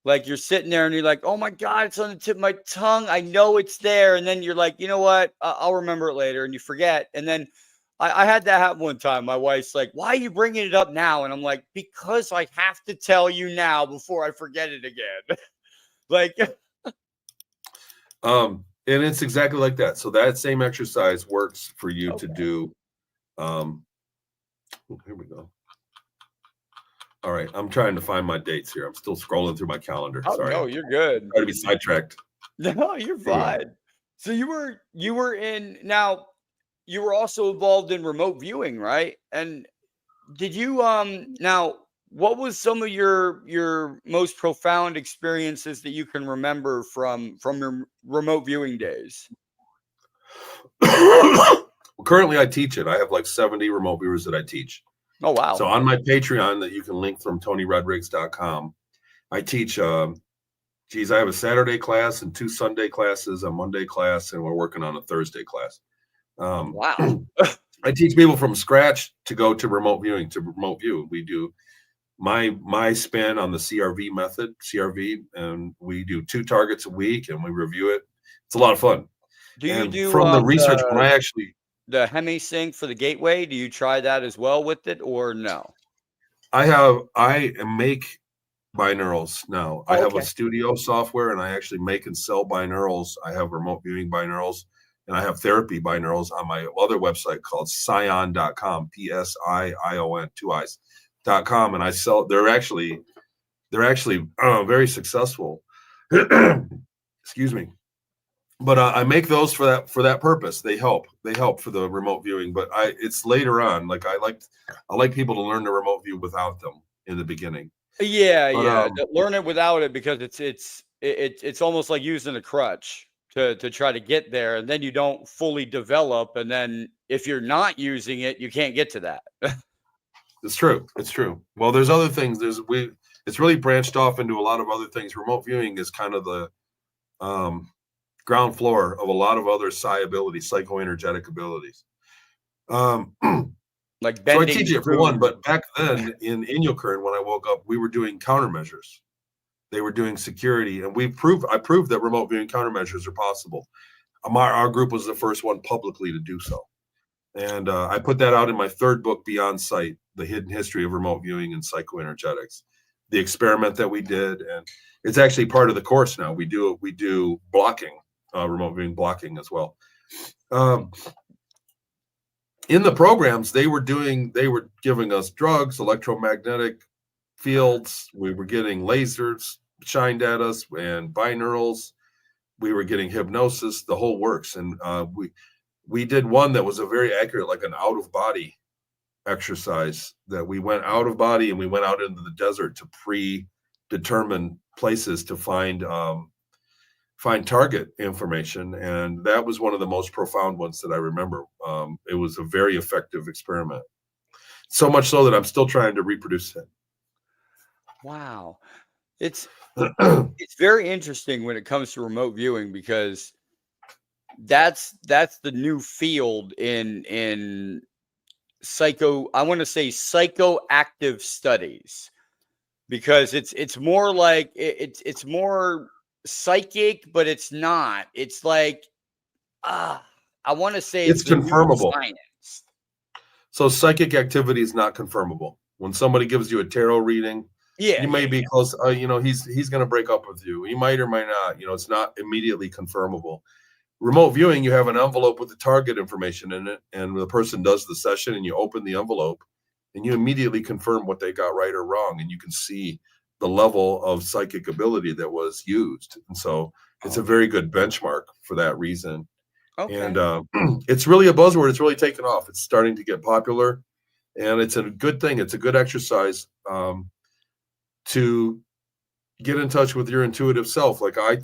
Like you're sitting there and you're like, oh my God, it's on the tip of my tongue. I know it's there. And then you're like, you know what? I'll remember it later. And you forget. And then I had that happen one time. My wife's like, why are you bringing it up now? And I'm like, because I have to tell you now before I forget it again. Like, and it's exactly like that. So that same exercise works for you to do. Here we go. All right, I'm trying to find my dates here. I'm still scrolling through my calendar. oh, Sorry, no, you're good. try to be sidetracked. No, you're fine. So you were in, now you were also involved in remote viewing, right? And did you now what was some of your most profound experiences that you can remember from your remote viewing days? Well, currently, I teach it. I have like 70 remote viewers that I teach. Oh, wow. So on my Patreon that you can link from TonyRodrigues.com, I teach, I have a Saturday class and 2 Sunday classes, a Monday class, and we're working on a Thursday class. Wow. I teach people from scratch to go to remote viewing, to remote view. We do my spin on the CRV method, and we do 2 targets a week and we review it. It's a lot of fun. Do you do from the research when I actually the Hemi-Sync for the gateway? Do you try that as well with it or no? I make binaurals now. I have okay. a studio software and I actually make and sell binaurals. I have remote viewing binaurals and I have therapy binaurals on my other website called Psion.com, Psion, 2 I's.com. And I sell, they're actually very successful. Excuse me. But I make those for that purpose. They help for the remote viewing, but it's later on. Like I like people to learn the remote view without them in the beginning. Yeah, But, learn it without it because it's almost like using a crutch to try to get there, and then you don't fully develop, and then if you're not using it, you can't get to that. It's true. Well, there's other things. It's really branched off into a lot of other things. Remote viewing is kind of the ground floor of a lot of other psychoenergetic abilities. Like So I bending teach it for through. one, but back then in Inyokern, when I woke up, we were doing countermeasures. They were doing security, and I proved that remote viewing countermeasures are possible. Our group was the first one publicly to do so. And I put that out in my 3rd book, Beyond Sight, The Hidden History of Remote Viewing and Psychoenergetics, the experiment that we did. And it's actually part of the course now. We do blocking, remote viewing blocking as well. In the programs, they were giving us drugs, electromagnetic fields. We were getting lasers shined at us and binaurals. We were getting hypnosis, the whole works. And we did one that was a very accurate, like an out of body exercise, that we went out of body and we went out into the desert to predetermine places to find target information. And that was one of the most profound ones that I remember. It was a very effective experiment. So much so that I'm still trying to reproduce it. Wow. It's very interesting when it comes to remote viewing because that's the new field in I want to say psychoactive studies, because it's more like it's more psychic, but it's not. It's like I want to say it's the confirmable. science. So psychic activity is not confirmable. When somebody gives you a tarot reading, you may be close. He's going to break up with you. He might or might not. It's not immediately confirmable. Remote viewing, you have an envelope with the target information in it, and the person does the session, and you open the envelope, and you immediately confirm what they got right or wrong, and you can see the level of psychic ability that was used. And so it's a very good benchmark for that reason. Okay. And it's really a buzzword. It's really taken off. It's starting to get popular, and it's a good thing. It's a good exercise to get in touch with your intuitive self. Like I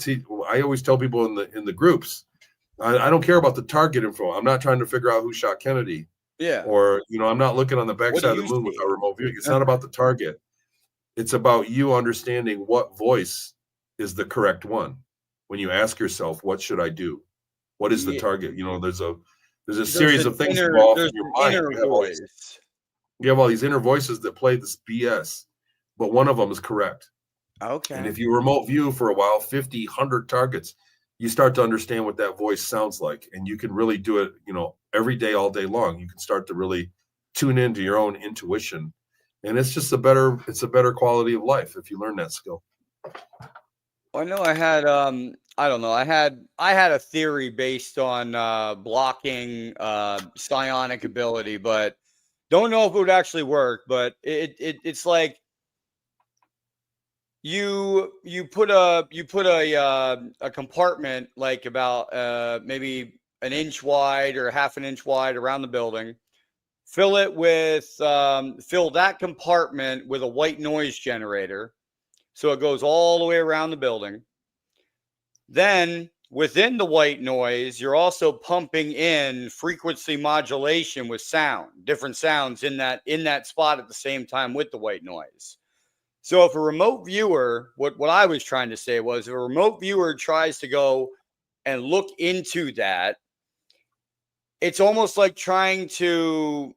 always tell people in the groups, I don't care about the target info. I'm not trying to figure out who shot Kennedy. Yeah. Or, I'm not looking on the backside of the moon with our remote viewing. It's not about the target. It's about you understanding what voice is the correct one. When you ask yourself, what should I do? What is the target? There's a series of things involved in your mind. You have all these inner voices that play this BS, but one of them is correct. Okay. And if you remote view for a while, 50, 100 targets, you start to understand what that voice sounds like. And you can really do it, every day, all day long. You can start to really tune into your own intuition. And it's just a better quality of life if you learn that skill. Well, I know I had I don't know, I had a theory based on blocking psionic ability, but don't know if it would actually work. But it's like you put a compartment like about maybe an inch wide or half an inch wide around the building. Fill that compartment with a white noise generator, so it goes all the way around the building. Then within the white noise, you're also pumping in frequency modulation with sound, different sounds in that spot at the same time with the white noise. So if a remote viewer, what I was trying to say was, if a remote viewer tries to go and look into that, it's almost like trying to,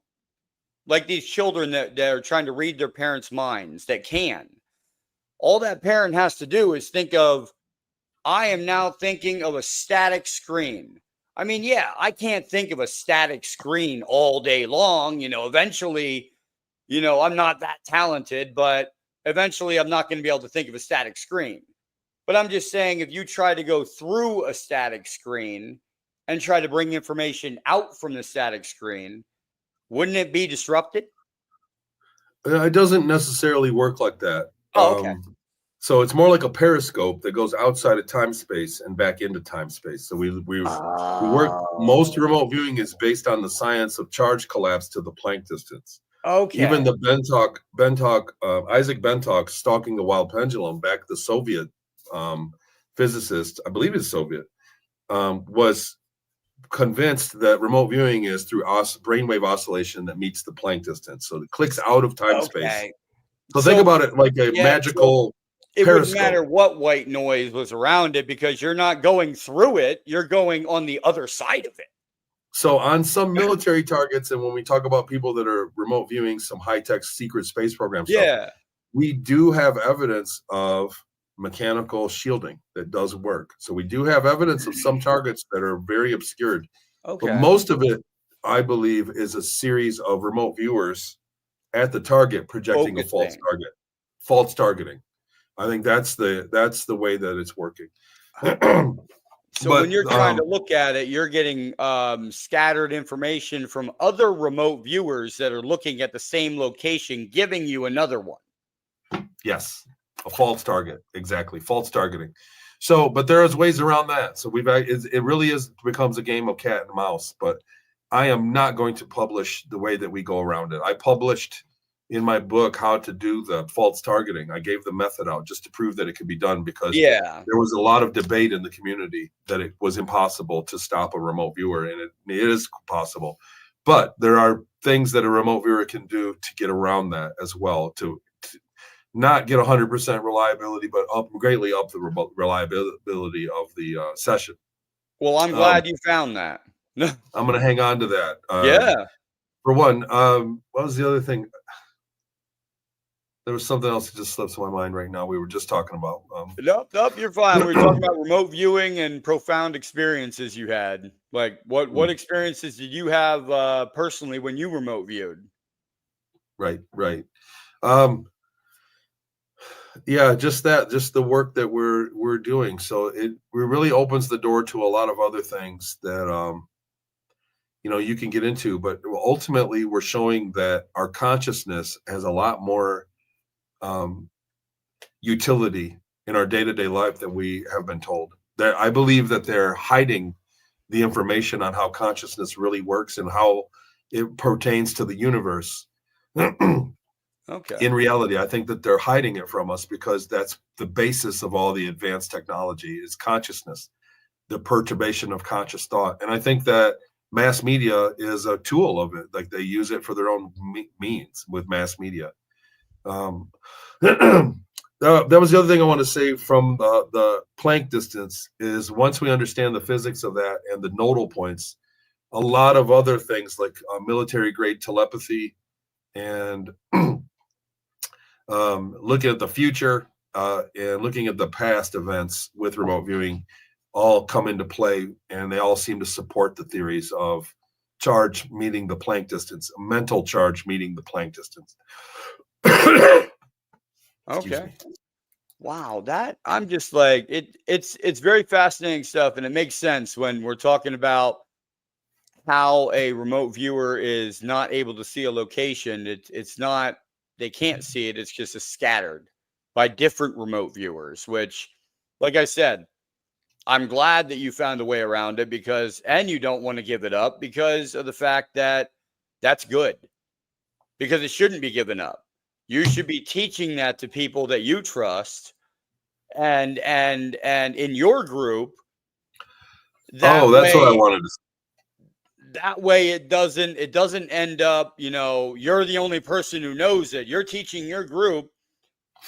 like these children that are trying to read their parents' minds that can. All that parent has to do is think of, I am now thinking of a static screen. I mean, yeah, I can't think of a static screen all day long. Eventually, I'm not that talented, but eventually I'm not going to be able to think of a static screen. But I'm just saying, if you try to go through a static screen and try to bring information out from the static screen, wouldn't it be disrupted? It doesn't necessarily work like that. Oh, okay. So it's more like a periscope that goes outside of time space and back into time space. So we work. Most remote viewing is based on the science of charge collapse to the Planck distance. Okay. Even the Isaac Bentokh stalking the wild pendulum, back the Soviet physicist, I believe it's Soviet, was convinced that remote viewing is through brainwave oscillation that meets the Planck distance. So it clicks out of time space. So think about it like a magical it periscope. Wouldn't matter what white noise was around it, because you're not going through it, you're going on the other side of it. So on some military targets, and when we talk about people that are remote viewing some high-tech secret space program stuff, we do have evidence of mechanical shielding that does work. So we do have evidence of some targets that are very obscured. Okay. But most of it, I believe, is a series of remote viewers at the target projecting a false target. False targeting. I think that's the way that it's working. So when you're trying to look at it, you're getting scattered information from other remote viewers that are looking at the same location, giving you another one. Yes, a false target. Exactly, false targeting. So, but there's ways around that. So it really becomes a game of cat and mouse. But I am not going to publish the way that we go around it. I published in my book how to do the false targeting. I gave the method out just to prove that it could be done, because there was a lot of debate in the community that it was impossible to stop a remote viewer, and it is possible. But there are things that a remote viewer can do to get around that as well, to not get 100% reliability, but greatly up the reliability of the session. Well, I'm glad you found that. I'm going to hang on to that. For one, what was the other thing? There was something else that just slips my mind right now. We were just talking about. Nope, you're fine. We were talking about remote viewing and profound experiences you had. Like, what experiences did you have personally when you remote viewed? Right. Yeah, just the work that we're doing. So it really opens the door to a lot of other things that you can get into. But ultimately, we're showing that our consciousness has a lot more utility in our day-to-day life than we have been told. That I believe that they're hiding the information on how consciousness really works and how it pertains to the universe. Okay. In reality, I think that they're hiding it from us, because that's the basis of all the advanced technology is consciousness, the perturbation of conscious thought. And I think that mass media is a tool of it. Like, they use it for their own means with mass media. That was the other thing I want to say from the Planck distance is, once we understand the physics of that and the nodal points, a lot of other things like military grade telepathy and looking at the future and looking at the past events with remote viewing all come into play, and they all seem to support the theories of charge meeting the Planck distance, mental charge meeting the Planck distance. Okay. Wow, that I'm just like it's very fascinating stuff, and it makes sense when we're talking about how a remote viewer is not able to see a location. It's not, they can't see it, it's just scattered by different remote viewers, which, like I said, I'm glad that you found a way around it, because, and you don't want to give it up because of the fact that that's good, because it shouldn't be given up. You should be teaching that to people that you trust, and in your group. That That's way, what I wanted to say. That way it doesn't end up, you're the only person who knows it. You're teaching your group,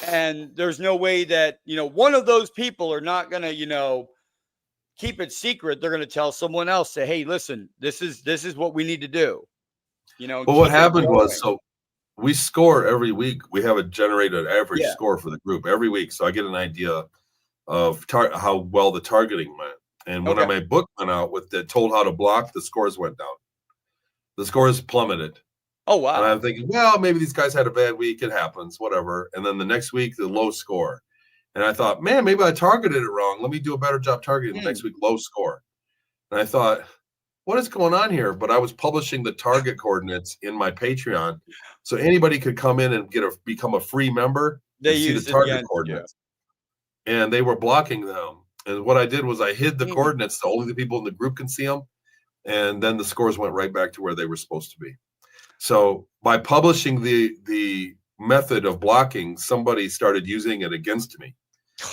and there's no way that, one of those people are not going to, keep it secret. They're going to tell someone else, say, hey, listen, this is what we need to do. Well, what happened was, so we score every week. We have a generated average score for the group every week. So I get an idea of how well the targeting went. And when my book went out with the told how to block, the scores went down. The scores plummeted. Oh, wow. And I'm thinking, well, maybe these guys had a bad week. It happens, whatever. And then the next week, the low score. And I thought, man, maybe I targeted it wrong. Let me do a better job targeting the next week, low score. And I thought, what is going on here? But I was publishing the target coordinates in my Patreon, so anybody could come in and become a free member. They see the target coordinates, and they were blocking them. And what I did was I hid the coordinates so only the people in the group can see them, and then the scores went right back to where they were supposed to be. So by publishing the method of blocking, somebody started using it against me.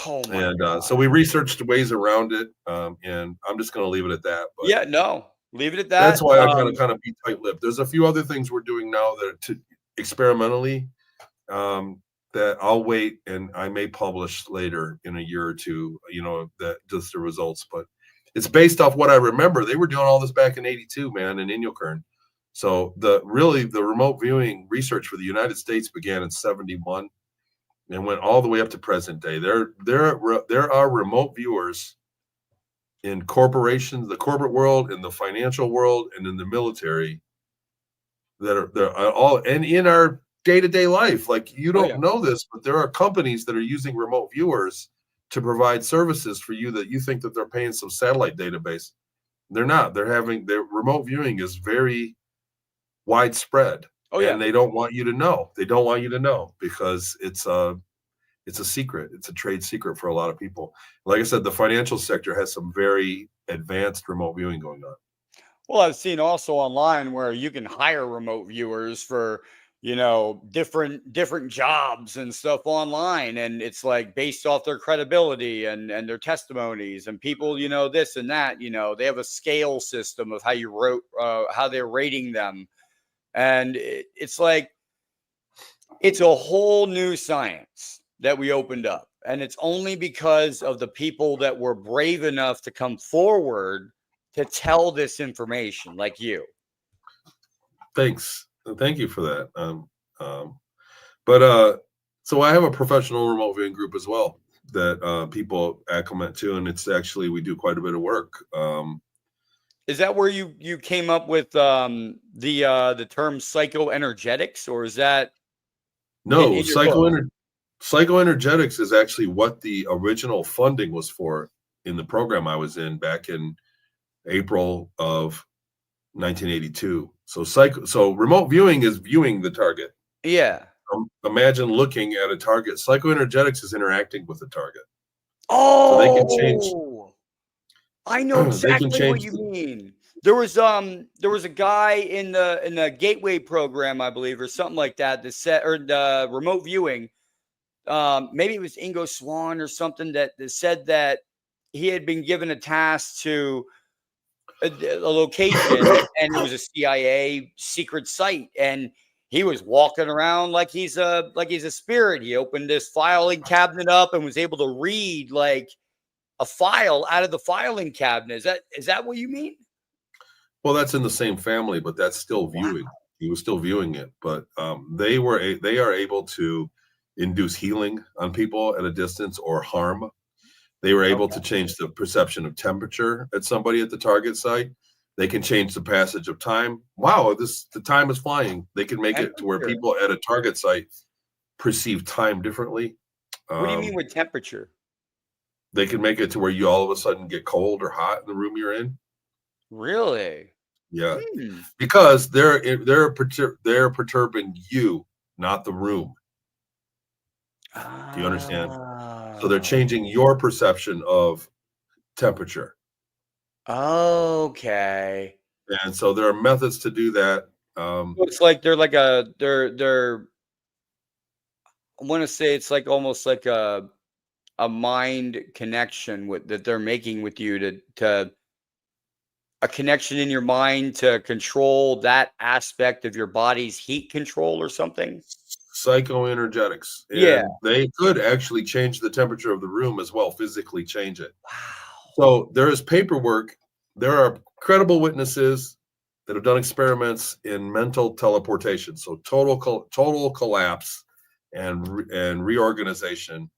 Oh my God. So we researched ways around it, and I'm just going to leave it at that. But yeah, no, leave it at that. That's why I kind of be tight-lipped. There's a few other things we're doing now that experimentally that I'll wait and I may publish later in a year or two. That just the results, but it's based off what I remember. They were doing all this back in '82, man, in Inyokern. So the remote viewing research for the United States began in '71. And went all the way up to present day. There are remote viewers in corporations, the corporate world, in the financial world, and in the military that are all, and in our day-to-day life. Like, you don't know this, but there are companies that are using remote viewers to provide services for you that you think that they're paying some satellite database. They're not. Their remote viewing is very widespread. And they don't want you to know. They don't want you to know because it's a secret. It's a trade secret for a lot of people. Like I said, the financial sector has some very advanced remote viewing going on. Well, I've seen also online where you can hire remote viewers for, different jobs and stuff online. And it's like based off their credibility and their testimonies, and people, this and that, they have a scale system of how they're rating them. And it's like, it's a whole new science that we opened up. And it's only because of the people that were brave enough to come forward to tell this information, like you. Thanks. Thank you for that. So I have a professional remote viewing group as well that people acclimate to. And it's actually, we do quite a bit of work. Is that where you came up with the term psychoenergetics, or is that? No, psychoenergetics is actually what the original funding was for in the program I was in back in April of 1982. So remote viewing is viewing the target. Yeah. Imagine looking at a target. Psychoenergetics is interacting with the target. Oh, so they can change. I know exactly what you mean. There was a guy in the Gateway program, I believe, or something like that, said, or the remote viewing. Maybe it was Ingo Swan or something that said that he had been given a task to a location, and it was a CIA secret site, and he was walking around like he's a spirit. He opened this filing cabinet up and was able to read like a file out of the filing cabinet. Is that what you mean? Well, that's in the same family, but that's still viewing. Wow. He was still viewing it, but they are able to induce healing on people at a distance or harm. They were able to change the perception of temperature at somebody at the target site. They can change the passage of time. Wow, the time is flying. They can make it to where people at a target site perceive time differently. What do you mean with temperature? They can make it to where you all of a sudden get cold or hot in the room you're in. Really? Yeah, because they're perturbing you, not the room. Do you understand? So they're changing your perception of temperature. Okay. And so there are methods to do that. It's like they're I want to say it's like almost like a mind connection that they're making with you to a connection in your mind to control that aspect of your body's heat control or something. Psychoenergetics. And they could actually change the temperature of the room as well, physically change it. Wow. So there is paperwork. There are credible witnesses that have done experiments in mental teleportation. So total collapse and reorganization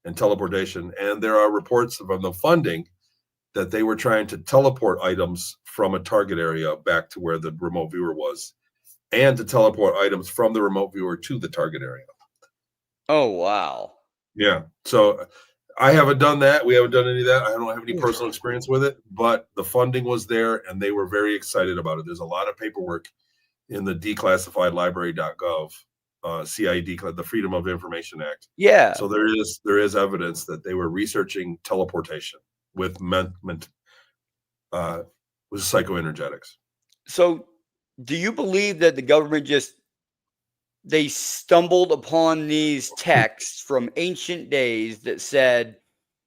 and teleportation. And there are reports from the funding that they were trying to teleport items from a target area back to where the remote viewer was, and to teleport items from the remote viewer to the target area. Oh, wow. Yeah. So I haven't done that. We haven't done any of that. I don't have any personal experience with it, but the funding was there and they were very excited about it. There's a lot of paperwork in the declassified library.gov, CID, the Freedom of Information Act. Yeah. So there is evidence that they were researching teleportation with psychoenergetics. So do you believe that the government they stumbled upon these texts from ancient days that said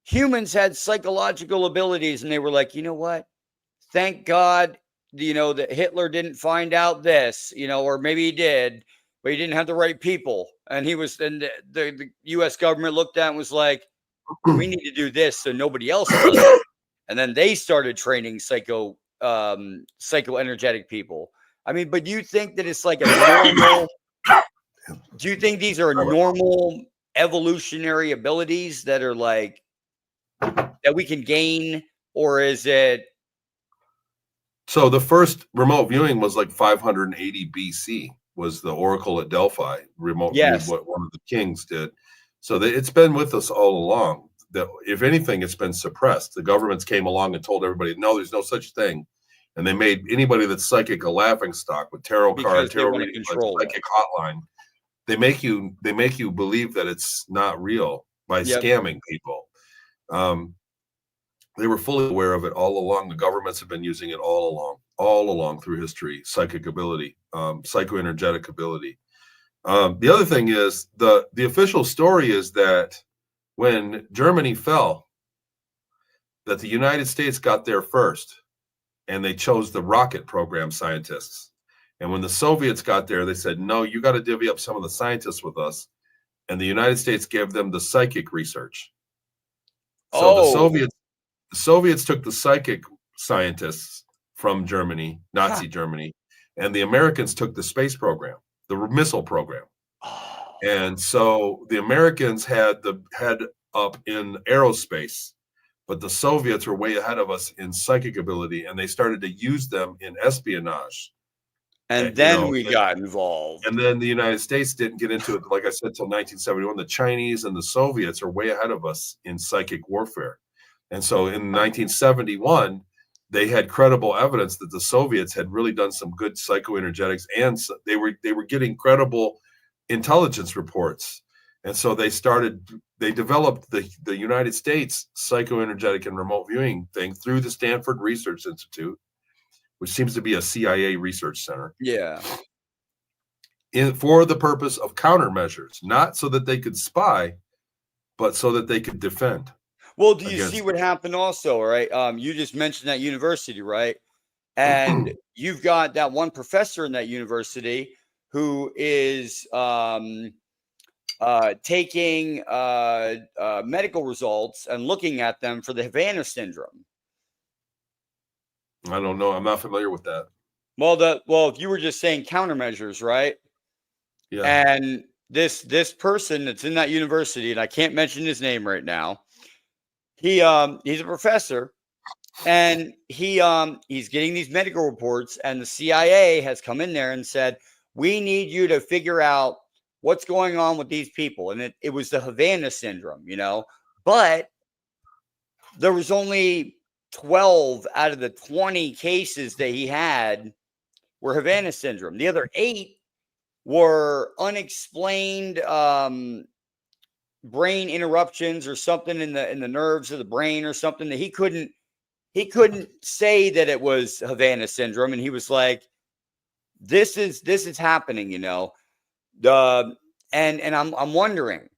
humans had psychological abilities, and they were like, you know what? Thank God, that Hitler didn't find out this, or maybe he did, but he didn't have the right people. And the U.S. government looked at it and was like, we need to do this so nobody else does it. And then they started training psychoenergetic people. I mean, but do you think that it's like a normal? Do you think these are normal evolutionary abilities that are like that we can gain, or is it? So the first remote viewing was like 580 BC. Was the Oracle at Delphi remote viewed what one of the kings did? So it's been with us all along. If anything, it's been suppressed. The governments came along and told everybody, no, there's no such thing. And they made anybody that's psychic a laughing stock with tarot cards, tarot reading, psychic hotline. They make you believe that it's not real by scamming people. They were fully aware of it all along. The governments have been using it all along through history, psychic ability, psychoenergetic ability. The other thing is the official story is that when Germany fell, that the United States got there first, and they chose the rocket program scientists. And when the Soviets got there, they said, no, you got to divvy up some of the scientists with us. And the United States gave them the psychic research. So the Soviets took the psychic scientists from Germany, Nazi Germany, and the Americans took the space program, the missile program. And so the Americans had the head up in aerospace, but the Soviets were way ahead of us in psychic ability, and they started to use them in espionage. And then we got involved. And then the United States didn't get into it, like I said, till 1971. The Chinese and the Soviets are way ahead of us in psychic warfare. And so in 1971, they had credible evidence that the Soviets had really done some good psychoenergetics, and they were getting credible intelligence reports. And so they developed the United States psychoenergetic and remote viewing thing through the Stanford Research Institute, which seems to be a CIA research center. Yeah. For the purpose of countermeasures, not so that they could spy, but so that they could defend. Well, do you see what happened also, right? You just mentioned that university, right? And you've got that one professor in that university who is taking medical results and looking at them for the Havana syndrome. I don't know. I'm not familiar with that. Well, if you were just saying countermeasures, right? Yeah. And this person that's in that university, and I can't mention his name right now. He's a professor, and he's getting these medical reports, and the CIA has come in there and said, we need you to figure out what's going on with these people. And it was the Havana syndrome, but there was only 12 out of the 20 cases that he had were Havana syndrome. The other 8 were unexplained brain interruptions or something in the nerves of the brain or something that he couldn't say that it was Havana syndrome. And he was like, this is happening, and I'm wondering,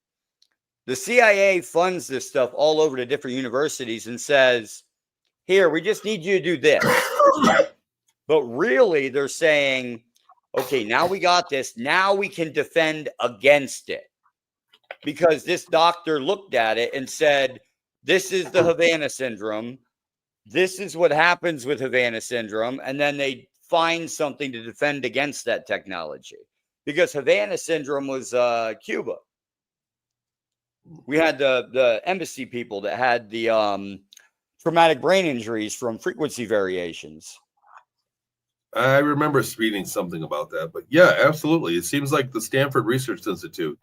the CIA funds this stuff all over to different universities and says, here, we just need you to do this. But really, they're saying, okay, now we got this. Now we can defend against it. Because this doctor looked at it and said, this is the Havana syndrome. This is what happens with Havana syndrome. And then they find something to defend against that technology. Because Havana syndrome was Cuba. We had the embassy people that had the traumatic brain injuries from frequency variations. I remember reading something about that. But yeah, absolutely. It seems like the Stanford Research Institute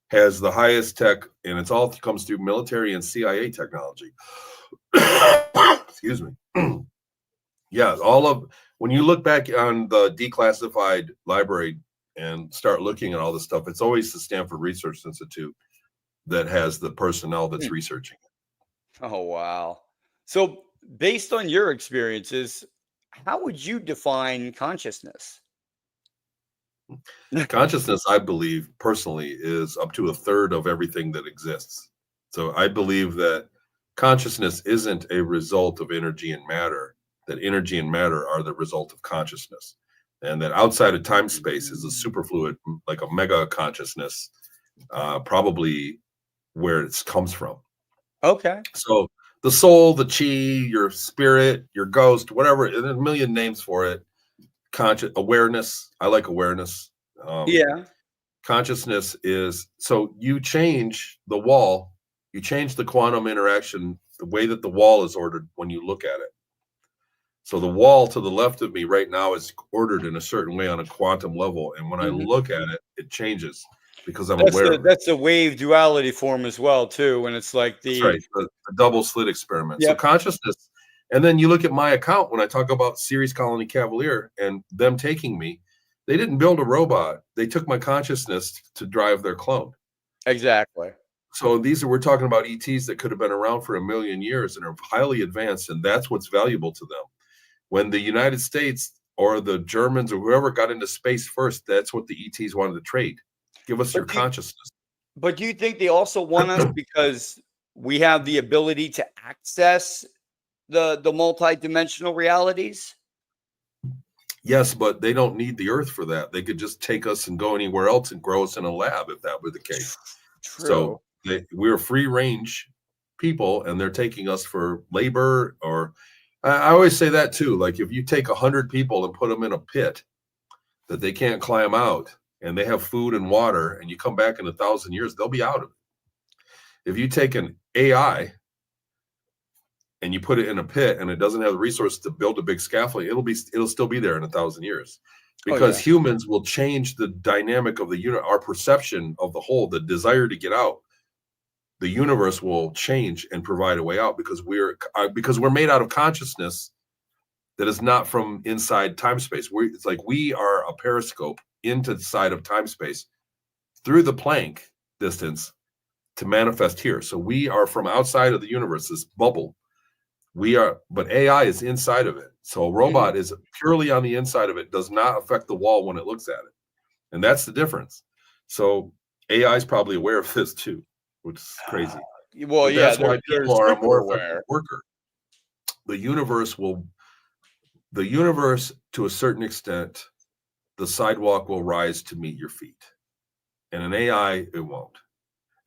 has the highest tech, and it's all comes through military and CIA technology. Excuse me. Yeah, when you look back on the declassified library and start looking at all this stuff, it's always the Stanford Research Institute that has the personnel that's researching it. Oh, wow. So based on your experiences, how would you define consciousness? Consciousness, I believe personally, is up to a third of everything that exists. So I believe that consciousness isn't a result of energy and matter, that energy and matter are the result of consciousness, and that outside of time space is a superfluid, like a mega consciousness, probably where it comes from. Okay. So the soul, the chi, your spirit, your ghost, whatever, there's a million names for it. Conscious awareness. I like awareness. Yeah. Consciousness is, so you change the wall, you change the quantum interaction, the way that the wall is ordered when you look at it. So the wall to the left of me right now is ordered in a certain way on a quantum level. And when I look at it, it changes because I'm aware of it. That's a wave duality form as well, too. When it's like That's right, the double slit experiment. Yep. So consciousness, and then you look at my account when I talk about Ceres Colony Cavalier and them taking me, they didn't build a robot. They took my consciousness to drive their clone. Exactly. So we're talking about ETs that could have been around for 1 million years and are highly advanced, and that's what's valuable to them. When the United States or the Germans or whoever got into space first, that's what the ETs wanted to trade. Give us your consciousness. But do you think they also want us because we have the ability to access the multi-dimensional realities? Yes, but they don't need the Earth for that. They could just take us and go anywhere else and grow us in a lab if that were the case. True. So we're free range people, and they're taking us for labor. Or I always say that too. Like if you take 100 people and put them in a pit that they can't climb out, and they have food and water, and you come back in 1,000 years, they'll be out of it. If you take an AI and you put it in a pit and it doesn't have the resources to build a big scaffolding, it'll still be there in 1,000 years, because humans will change the dynamic of the our perception of the whole, the desire to get out. The universe will change and provide a way out because we're made out of consciousness that is not from inside time space. It's like we are a periscope into the side of time space through the Planck distance to manifest here. So we are from outside of the universe, this bubble. But AI is inside of it. So a robot is purely on the inside of it, does not affect the wall when it looks at it. And that's the difference. So AI is probably aware of this too, which is crazy. Well, but yeah, that's why people are more aware. Worker. The universe, to a certain extent, the sidewalk will rise to meet your feet. And an AI, it won't.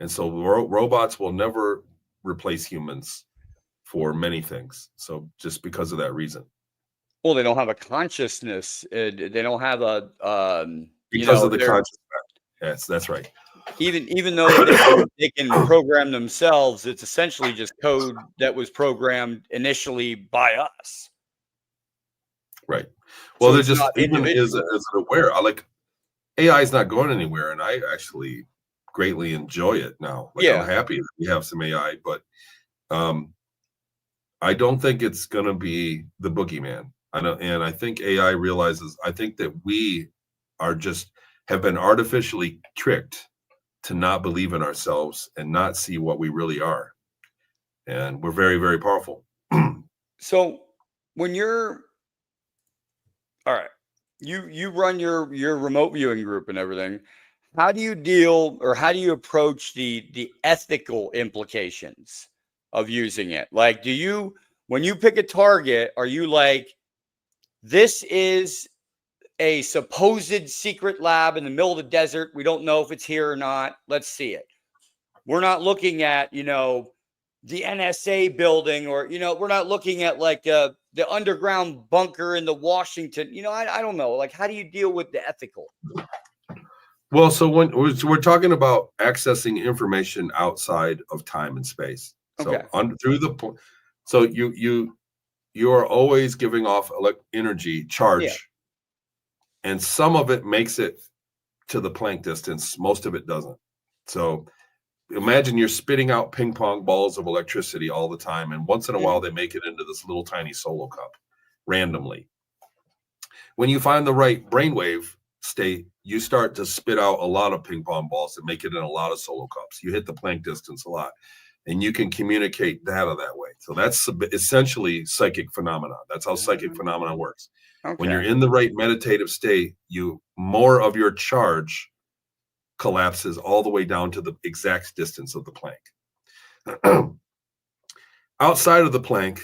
And so robots will never replace humans for many things. So just because of that reason. Well, they don't have a consciousness. They don't have a because of the consciousness. Yes, that's right. even though they can program themselves, it's essentially just code that was programmed initially by us. Right. Well, So they're it's just not even as individual. aware. I like AI is not going anywhere, and I actually greatly enjoy it now. Like Yeah. I'm happy that we have some AI, but I don't think it's going to be the boogeyman. I know, and I think AI realizes. I think that we are just have been artificially tricked to not believe in ourselves and not see what we really are, and we're very, very powerful. So when you're all right, you run your remote viewing group and everything. How do you deal, or how do you approach the ethical implications of using it? Like, do you, when you pick a target, are you like, this is a supposed secret lab in the middle of the desert. We don't know if it's here or not. Let's see it. We're not looking at, the NSA building, or, we're not looking at like the underground bunker in the Washington. I don't know. Like, how do you deal with the ethical? Well, so when we're talking about accessing information outside of time and space, so Okay. so you are always giving off energy charge, Yeah. and some of it makes it to the Planck distance, most of it doesn't. So imagine you're spitting out ping pong balls of electricity all the time, and once in a while they make it into this little tiny solo cup randomly. When you find the right brainwave state, you start to spit out a lot of ping pong balls and make it in a lot of solo cups. You hit the Planck distance a lot, and you can communicate data that way. So that's essentially psychic phenomena. That's how psychic phenomena works. Okay. When you're in the right meditative state, more of your charge collapses all the way down to the exact distance of the Planck. Outside of the Planck,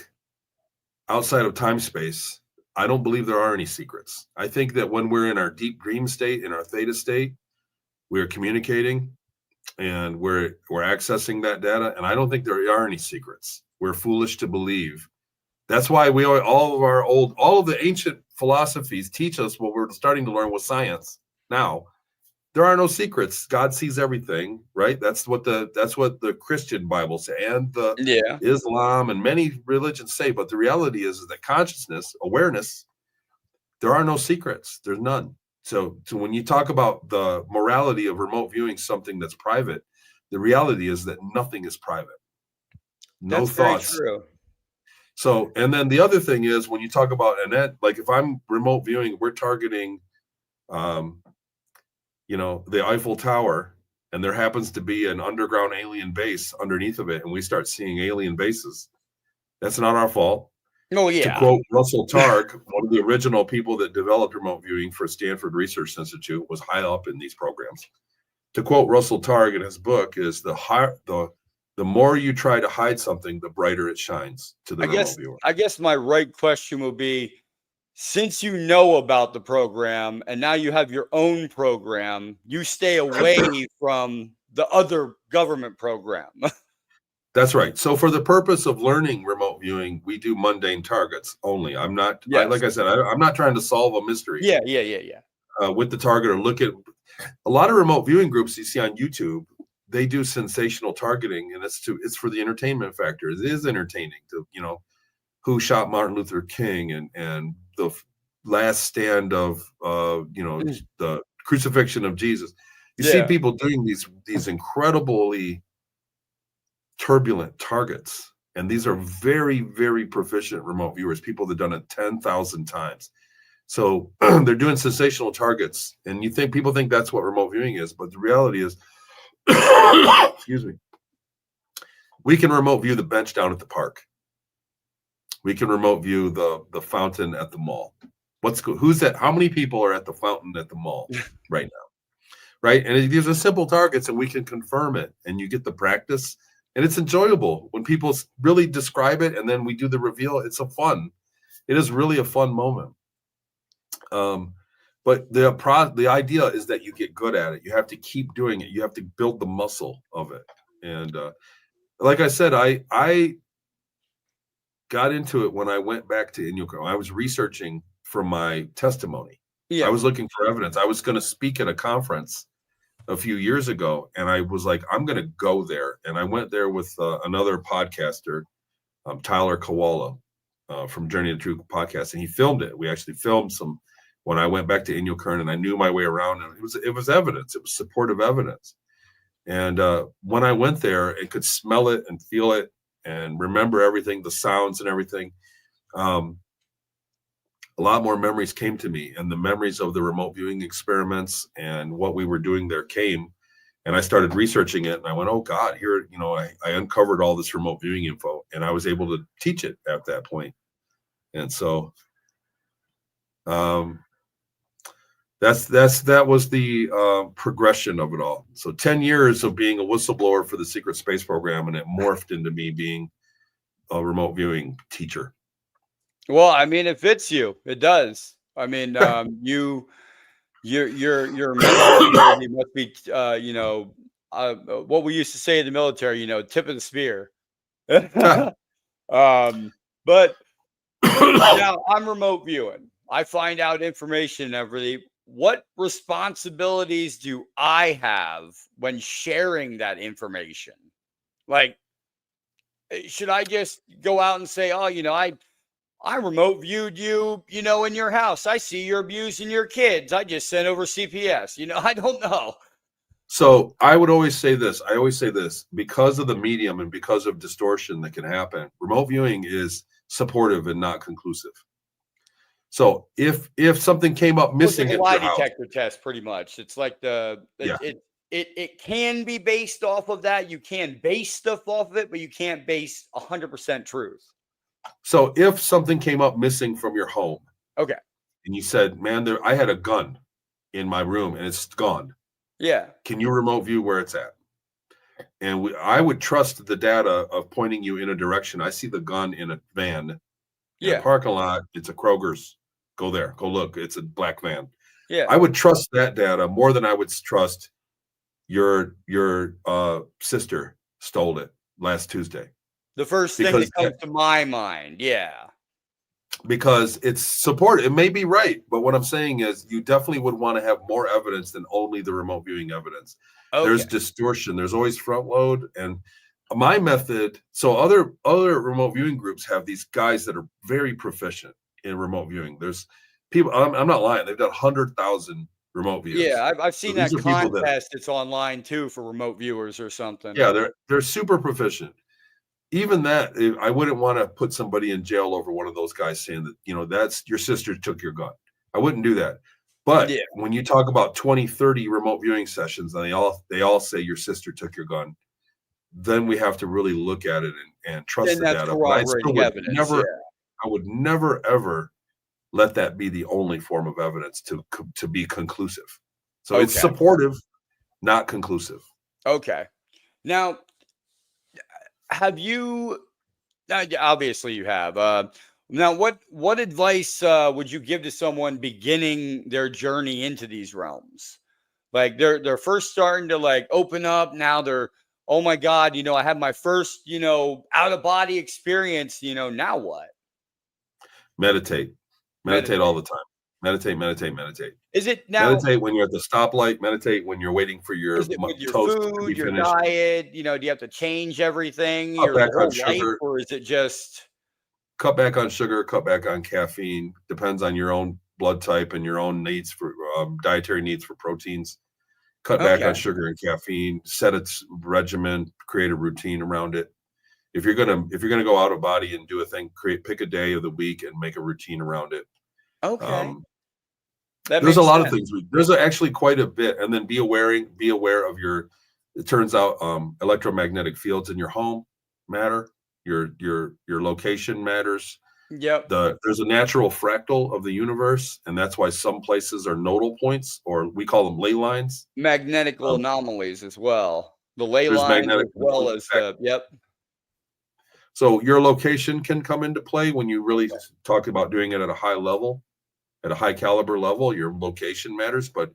outside of time space, I don't believe there are any secrets. I think that when we're in our deep dream state, in our theta state, we're communicating and we're accessing that data. And I don't think there are any secrets. We're foolish to believe. That's why all of the ancient philosophies teach us what we're starting to learn with science now. There are no secrets. God sees everything, right? That's what the Christian Bible says, and the Islam and many religions say. But the reality is that consciousness, awareness, there are no secrets. There's none. So when you talk about the morality of remote viewing something that's private, the reality is that nothing is private. No that's thoughts. Very true. So, and then the other thing is when you talk about like if I'm remote viewing, we're targeting, the Eiffel Tower, and there happens to be an underground alien base underneath of it, and we start seeing alien bases. That's not our fault. Oh, yeah. To quote Russell Targ, one of the original people that developed remote viewing for Stanford Research Institute, was high up in these programs. To quote Russell Targ in his book, is the more you try to hide something, the brighter it shines to the remote viewer. I guess my right question will be, since you know about the program and now you have your own program, you stay away from the other government program. That's right. So for the purpose of learning remote viewing, we do mundane targets only. I'm not, like I said, I'm not trying to solve a mystery. Yeah. With the target, or look at a lot of remote viewing groups you see on YouTube. They do sensational targeting, and it's for the entertainment factor. It is entertaining to, who shot Martin Luther King and the last stand of, the crucifixion of Jesus. You see people doing these incredibly turbulent targets, and these are very, very proficient remote viewers, people that have done it 10,000 times. So they're doing sensational targets, and people think that's what remote viewing is, but the reality is, excuse me, we can remote view the bench down at the park. We can remote view the fountain at the mall. Who's that? How many people are at the fountain at the mall right now? Right. And it gives us simple targets, and we can confirm it, and you get the practice, and it's enjoyable when people really describe it. And then we do the reveal. It is really a fun moment. But the idea is that you get good at it. You have to keep doing it. You have to build the muscle of it. And like I said, I got into it when I went back to Inuko. I was researching for my testimony. I was looking for evidence. I was going to speak at a conference a few years ago, and I was like, I'm going to go there. And I went there with another podcaster, Tyler Koala from Journey to Truth podcast, and he filmed it. We actually filmed some when I went back to Inyokern, and I knew my way around, and it was evidence. It was supportive evidence. And when I went there, I could smell it and feel it and remember everything, the sounds and everything. A lot more memories came to me, and the memories of the remote viewing experiments and what we were doing there came. And I started researching it, and I went, oh God, here, I uncovered all this remote viewing info, and I was able to teach it at that point. And so that was the progression of it all. So 10 years of being a whistleblower for the secret space program, and it morphed into me being a remote viewing teacher. Well, I mean, it fits you. It does. I mean, your mental ability must be, what we used to say in the military, tip of the spear. But now I'm remote viewing. I find out information and everything. What responsibilities do I have when sharing that information? Like, should I just go out and say, oh, I remote viewed you, in your house. I see you're abusing your kids. I just sent over CPS. I don't know. So I would always say this. I always say this, because of the medium and because of distortion that can happen, remote viewing is supportive and not conclusive. So if something came up missing, it's like a lie detector test, pretty much. It's like it can be based off of that. You can base stuff off of it, but you can't base 100% truth. So if something came up missing from your home, okay, and you said, man, I had a gun in my room and it's gone. Yeah. Can you remote view where it's at? And I would trust the data of pointing you in a direction. I see the gun in a van. In a parking lot. It's a Kroger's. Go there. Go look. It's a black van. Yeah. I would trust that data more than I would trust your sister stole it last Tuesday. The first thing that comes to my mind. Yeah. Because it's support. It may be right, but what I'm saying is you definitely would want to have more evidence than only the remote viewing evidence. Okay. There's distortion. There's always front load. And my method, so other remote viewing groups have these guys that are very proficient in remote viewing. There's people, I'm not lying, they've done 100,000 remote views. Yeah, I've seen that contest. It's online too for remote viewers or something. Yeah, they're super proficient. Even that, I wouldn't want to put somebody in jail over one of those guys saying that, that's your sister took your gun. I wouldn't do that. But when you talk about 20, 30 remote viewing sessions, and they all say your sister took your gun, then we have to really look at it and trust the data. I would never, ever let that be the only form of evidence to be conclusive. So it's supportive, not conclusive. Okay. Now, have you, obviously you have, now what advice would you give to someone beginning their journey into these realms? Like they're first starting to like open up. Now they're, oh my God, I had my first, out of body experience, now what? Meditate all the time. Meditate. Is it now? Meditate when you're at the stoplight. Meditate when you're waiting for your toast food, to be your finished. Diet. Do you have to change everything? Cut back on sugar, or is it just cut back on sugar? Cut back on caffeine. Depends on your own blood type and your own needs for dietary needs for proteins. Cut back on sugar and caffeine. Set its regimen. Create a routine around it. If you're gonna go out of body and do a thing, pick a day of the week and make a routine around it. Okay. There's a lot of things. There's actually quite a bit, and then be aware of your. It turns out electromagnetic fields in your home matter. Your location matters. Yep. There's a natural fractal of the universe, and that's why some places are nodal points, or we call them ley lines. Magnetic anomalies as well. The ley lines as well as yep. So your location can come into play when you really talk about doing it at a high level, at a high caliber level. Your location matters, but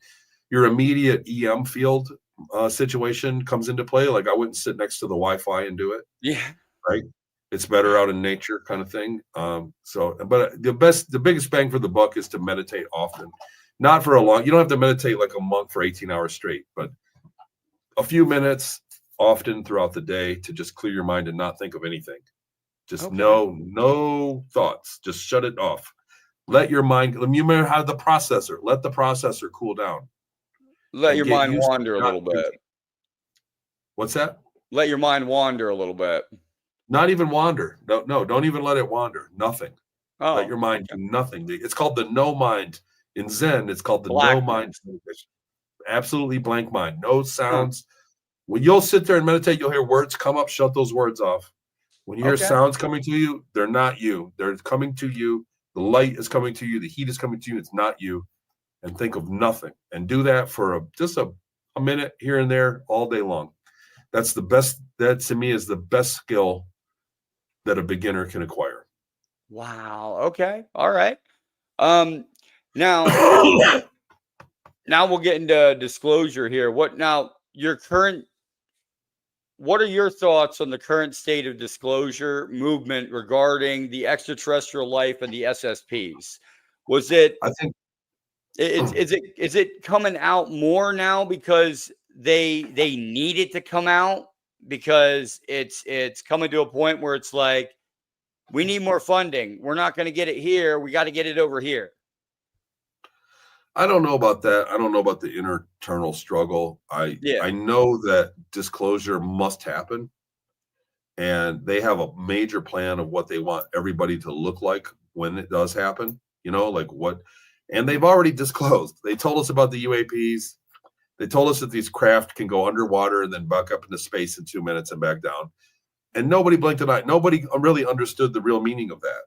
your immediate EM field situation comes into play. Like I wouldn't sit next to the Wi-Fi and do it. Yeah. Right. It's better out in nature kind of thing. But the biggest bang for the buck is to meditate often, not for a long, you don't have to meditate like a month for 18 hours straight, but a few minutes often throughout the day to just clear your mind and not think of anything. Just no thoughts. Just shut it off. Let your mind, you may have the processor. Let the processor cool down. Let your mind wander a little bit. What's that? Let your mind wander a little bit. Not even wander. No, don't even let it wander. Nothing. Oh, let your mind do nothing. It's called the no mind. In Zen, it's called the Black no mind meditation. Absolutely blank mind. No sounds. When you'll sit there and meditate, you'll hear words come up, shut those words off. When you hear sounds coming to you, they're not you. They're coming to you. The light is coming to you. The heat is coming to you. It's not you. And think of nothing. And do that for just a minute here and there all day long. That's the best. That to me is the best skill that a beginner can acquire. Wow. Okay. All right. Now we'll get into disclosure here. What are your thoughts on the current state of disclosure movement regarding the extraterrestrial life and the SSPs? Was it, I think, is it coming out more now because they need it to come out, because it's coming to a point where it's like, we need more funding. We're not going to get it here. We got to get it over here. I don't know about that. I don't know about the internal struggle. I know that disclosure must happen, and they have a major plan of what they want everybody to look like when it does happen. Like what, and they've already disclosed. They told us about the UAPs. They told us that these craft can go underwater and then back up into space in 2 minutes and back down. And nobody blinked an eye. Nobody really understood the real meaning of that.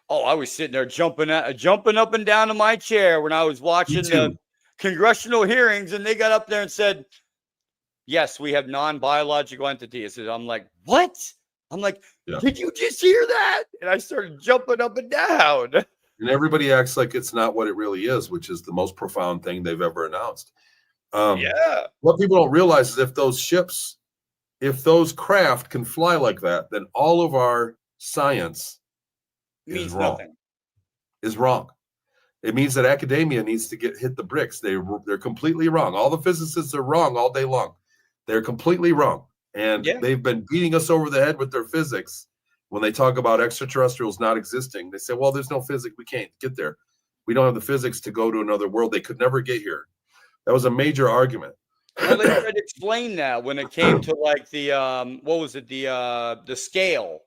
Oh, I was sitting there jumping up and down in my chair when I was watching the congressional hearings, and they got up there and said, yes, we have non-biological entities. And I'm like, what? I'm like, did you just hear that? And I started jumping up and down. And everybody acts like it's not what it really is, which is the most profound thing they've ever announced. What people don't realize is if those craft can fly like that, then all of our science is wrong. Nothing. Is wrong. It means that academia needs to hit the bricks. They're completely wrong. All the physicists are wrong all day long. They're completely wrong. And they've been beating us over the head with their physics. When they talk about extraterrestrials not existing, they say, well, there's no physics. We can't get there. We don't have the physics to go to another world. They could never get here. That was a major argument. Well, they tried to explain that when it came to like the the scale,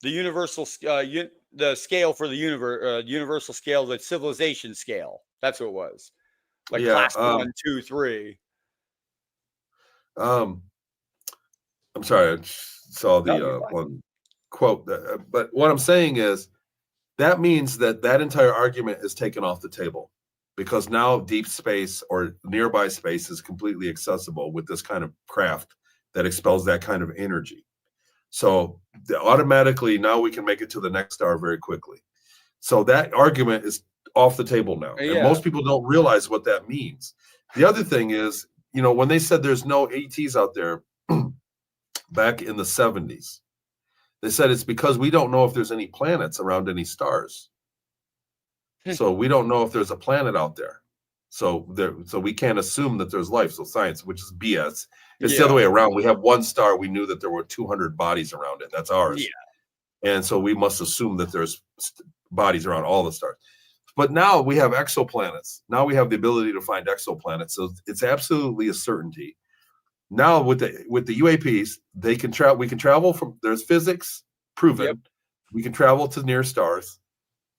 the universal the scale for the universe, universal scale, the civilization scale. That's what it was. Like class 1, 2, 3. I'm sorry, I saw the one quote, but what I'm saying is that means that entire argument is taken off the table, because now deep space or nearby space is completely accessible with this kind of craft that expels that kind of energy. So automatically now we can make it to the next star very quickly. So that argument is off the table now. And most people don't realize what that means. The other thing is, when they said there's no ATs out there back in the 70s, they said it's because we don't know if there's any planets around any stars. So we don't know if there's a planet out there. So we can't assume that there's life. So science, which is BS. It's the other way around. We have one star. We knew that there were 200 bodies around it. That's ours. Yeah. And so we must assume that there's bodies around all the stars. But now we have exoplanets. Now we have the ability to find exoplanets. So it's absolutely a certainty. Now with the UAPs, we can travel from, there's physics proven. Yep. We can travel to near stars.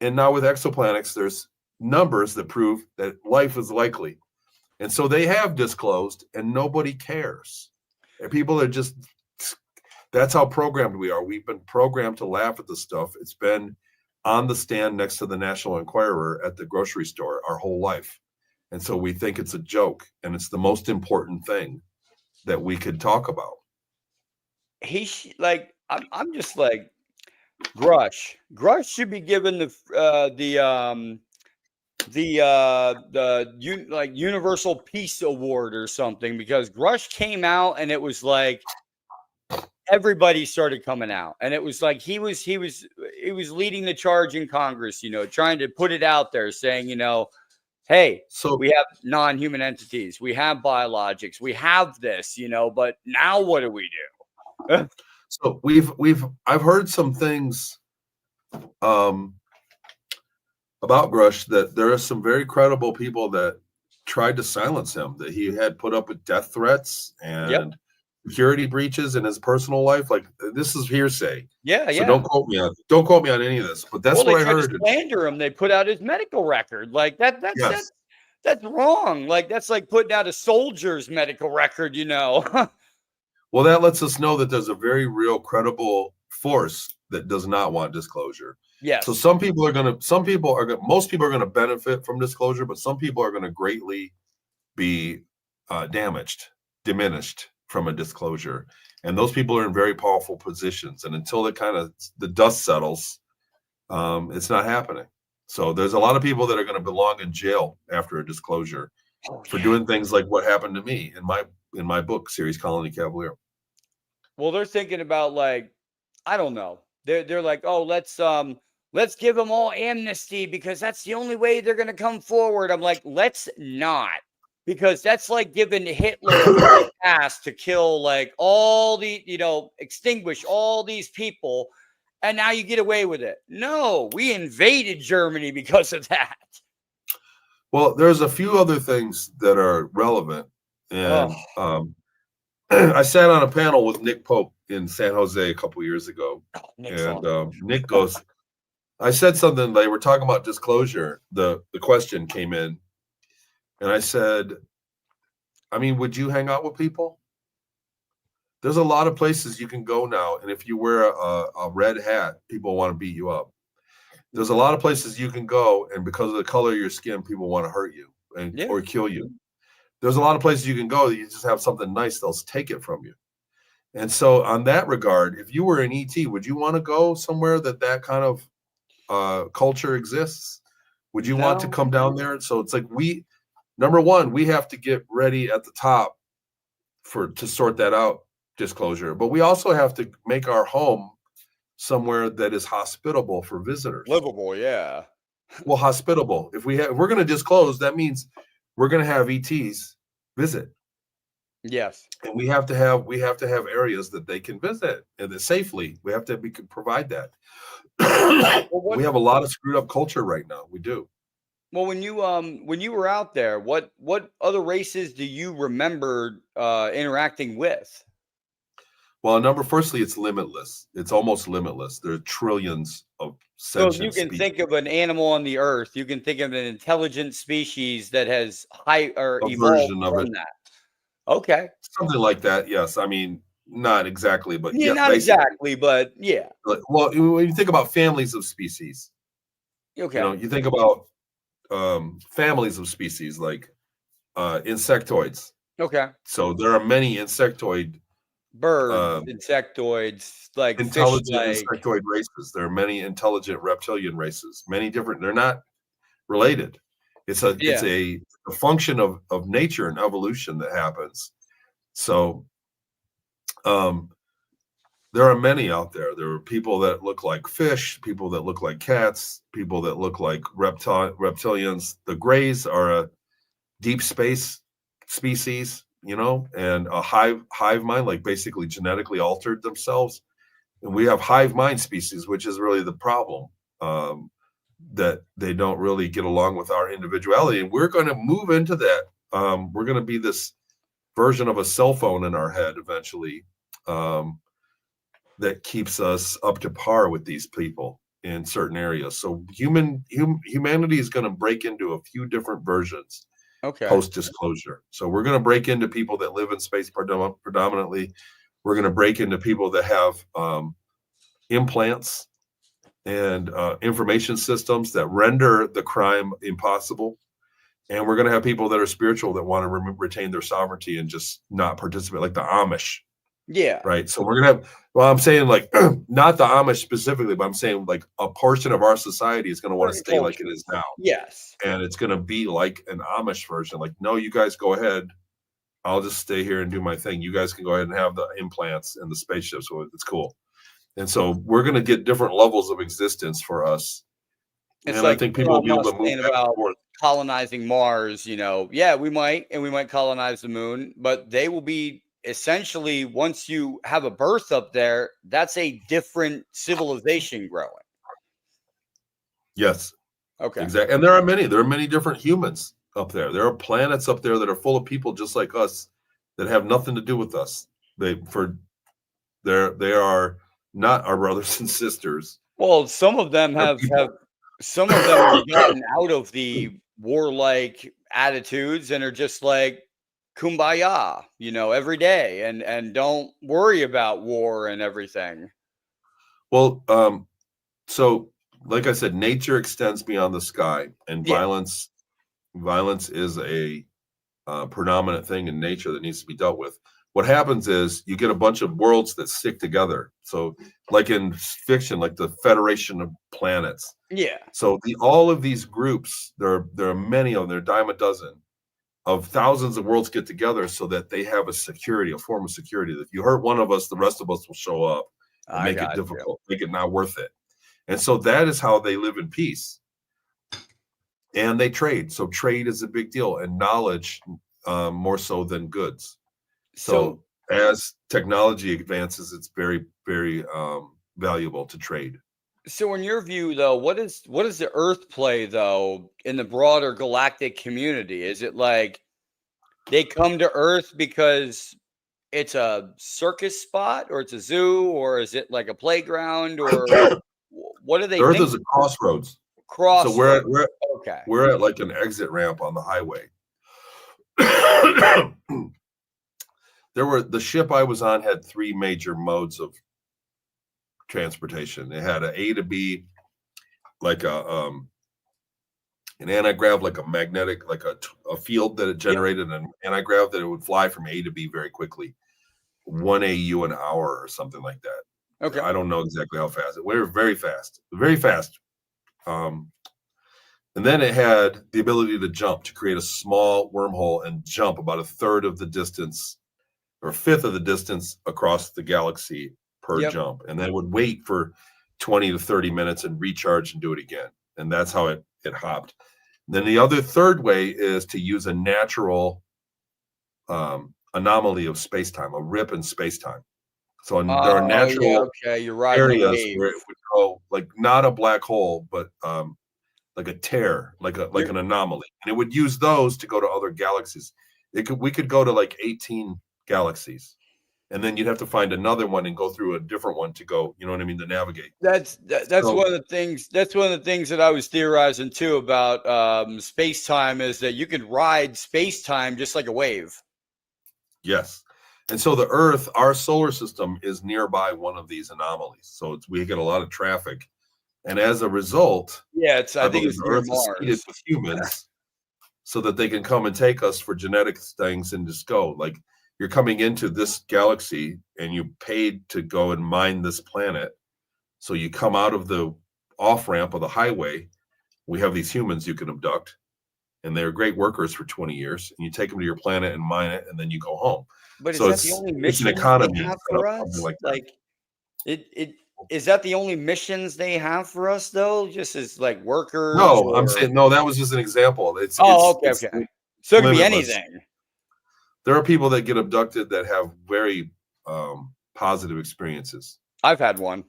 And now with exoplanets, there's numbers that prove that life is likely. And so they have disclosed, and nobody cares. And people are just, that's how programmed we are. We've been programmed to laugh at this stuff. It's been on the stand next to the National Enquirer at the grocery store our whole life. And so we think it's a joke, and it's the most important thing that we could talk about. I'm just like, Grush should be given the Universal Peace Award or something, because Grush came out and it was like everybody started coming out, and it was like he was leading the charge in Congress, trying to put it out there, saying, Hey, So we have non-human entities, we have biologics, we have this, but now what do we do? so I've heard some things about Grush, that there are some very credible people that tried to silence him, that he had put up with death threats and security breaches in his personal life. Like, this is hearsay. Yeah, So don't quote me on any of this, but that's what I heard. They tried to slander him. They put out his medical record. Like that's wrong. Like, that's like putting out a soldier's medical record, Well, that lets us know that there's a very real, credible force that does not want disclosure. Yes. So most people are going to benefit from disclosure, but some people are going to greatly be diminished from a disclosure. And those people are in very powerful positions. And until the dust settles, it's not happening. So there's a lot of people that are going to belong in jail after a disclosure for doing things like what happened to me in my book, Ceres Colony Cavalier. Well, they're thinking about, like, I don't know. They're like, oh, let's give them all amnesty because that's the only way they're going to come forward. I'm like, let's not, because that's like giving Hitler a pass to kill like all the, extinguish all these people, and now you get away with it. No, we invaded Germany because of that. Well, there's a few other things that are relevant. And I sat on a panel with Nick Pope in San Jose a couple years ago. Nick goes, I said something, they were talking about disclosure. The question came in, and I said, I mean, would you hang out with people? There's a lot of places you can go now, and if you wear a red hat, people want to beat you up. There's a lot of places you can go, and because of the color of your skin, people want to hurt you or kill you. There's a lot of places you can go that you just have something nice, they'll take it from you. And so on that regard, if you were an ET, would you want to go somewhere that kind of culture exists? Would you want to come down there? So it's like number one, we have to get ready at the top to sort that out, disclosure. But we also have to make our home somewhere that is hospitable for visitors. Livable, yeah. Well, hospitable. If we're going to disclose, that means we're going to have ETs visit. Yes. And we have to have areas that they can visit and that safely. We can provide that. We have a lot of screwed up culture right now. We do. Well, when you were out there, what other races do you remember interacting with? Well, firstly, it's limitless. It's almost limitless. There are trillions of sentient So if you can species. think of an animal on the earth, you can think of an intelligent species that has evolved version of from that. Okay. Something like that, yes. I mean, not exactly, but yeah, not exactly, but yeah. Well, when you think about families of species, okay, you think about families of species like insectoids. Okay. So there are many insectoid birds, insectoids, like intelligent insectoid races. There are many intelligent reptilian races. Many different. They're not related. It's a function of nature and evolution that happens. So there are many out there. There are people that look like fish, people that look like cats, people that look like reptilians. The Greys are a deep space species, and a hive mind, like basically genetically altered themselves. And we have hive mind species, which is really the problem, that they don't really get along with our individuality. And we're going to move into that. We're going to be this version of a cell phone in our head eventually, that keeps us up to par with these people in certain areas. So humanity is going to break into a few different versions. Okay. Post-disclosure. So we're going to break into people that live in space predominantly. We're going to break into people that have implants and information systems that render the crime impossible. And we're going to have people that are spiritual that want to retain their sovereignty and just not participate, like the Amish. Yeah. Right. So we're going to have, well, I'm saying like not the Amish specifically, but I'm saying like a portion of our society is going to want to stay like it is now. Yes. And it's going to be like an Amish version. Like, no, you guys go ahead. I'll just stay here and do my thing. You guys can go ahead and have the implants and the spaceships. So it's cool. And so we're going to get different levels of existence for us It's And I like think people will Elon be able Musk to move saying back and about forth. colonizing Mars, yeah, we might colonize the moon, but they will be essentially, once you have a birth up there, that's a different civilization growing. Yes, Okay. exactly. And there are many different humans up there. There are planets up there that are full of people just like us that have nothing to do with us. They are not our brothers and sisters. Well, some of them They're have people. some of them have gotten out of the warlike attitudes and are just like kumbaya, every day and don't worry about war and everything. Well, so like I said, nature extends beyond the sky, and Yeah. violence is a predominant thing in nature that needs to be dealt with. What happens is you get a bunch of worlds that stick together. So, like in fiction, like the Federation of Planets. Yeah. So all of these groups, there are many of them. There are a dime a dozen of thousands of worlds get together so that they have a form of security. That if you hurt one of us, the rest of us will show up and make it difficult, make it not worth it. And so that is how they live in peace. And they trade. So trade is a big deal, and knowledge more so than goods. So as technology advances, it's very, very valuable to trade. So in your view, though, what does the Earth play, though, in the broader galactic community? Is it like they come to Earth because it's a circus spot, or it's a zoo, or is it like a playground, or what do they Earth think? is a crossroads. Crossroads. So we're at like an exit ramp on the highway. The ship I was on had three major modes of transportation. It had an A to B, like an antigrav, like a magnetic, like a field that it generated, an antigrav that it would fly from A to B very quickly, 1 AU an hour or something like that. Okay. I don't know exactly how fast. It went very fast, very fast. And then it had the ability to jump, to create a small wormhole and jump about a third of the distance or a fifth of the distance across the galaxy per jump. And then it would wait for 20 to 30 minutes and recharge and do it again. And that's how it hopped. And then the other third way is to use a natural anomaly of space-time, a rip in space-time. So there are natural you're right, areas where it would go, like not a black hole, but like a tear, like an anomaly, and it would use those to go to other galaxies. We could go to like 18 galaxies, and then you'd have to find another one and go through a different one to go. You know what I mean? To navigate. That's one of the things. That's one of the things that I was theorizing too about space time, is that you could ride space time just like a wave. Yes. And so the Earth, our solar system, is nearby one of these anomalies. So we get a lot of traffic. And as a result, I think it's the Earth is seeded with humans so that they can come and take us for genetic things and just go. Like, you're coming into this galaxy and you paid to go and mine this planet. So you come out of the off-ramp of the highway. We have these humans you can abduct, and they're great workers for 20 years. And you take them to your planet and mine it, and then you go home. But so is that the only mission it's an economy they have for us? like is that the only missions they have for us, though? Just as like workers? No, I'm saying no. That was just an example. Okay. So it could be anything. There are people that get abducted that have very positive experiences. I've had one.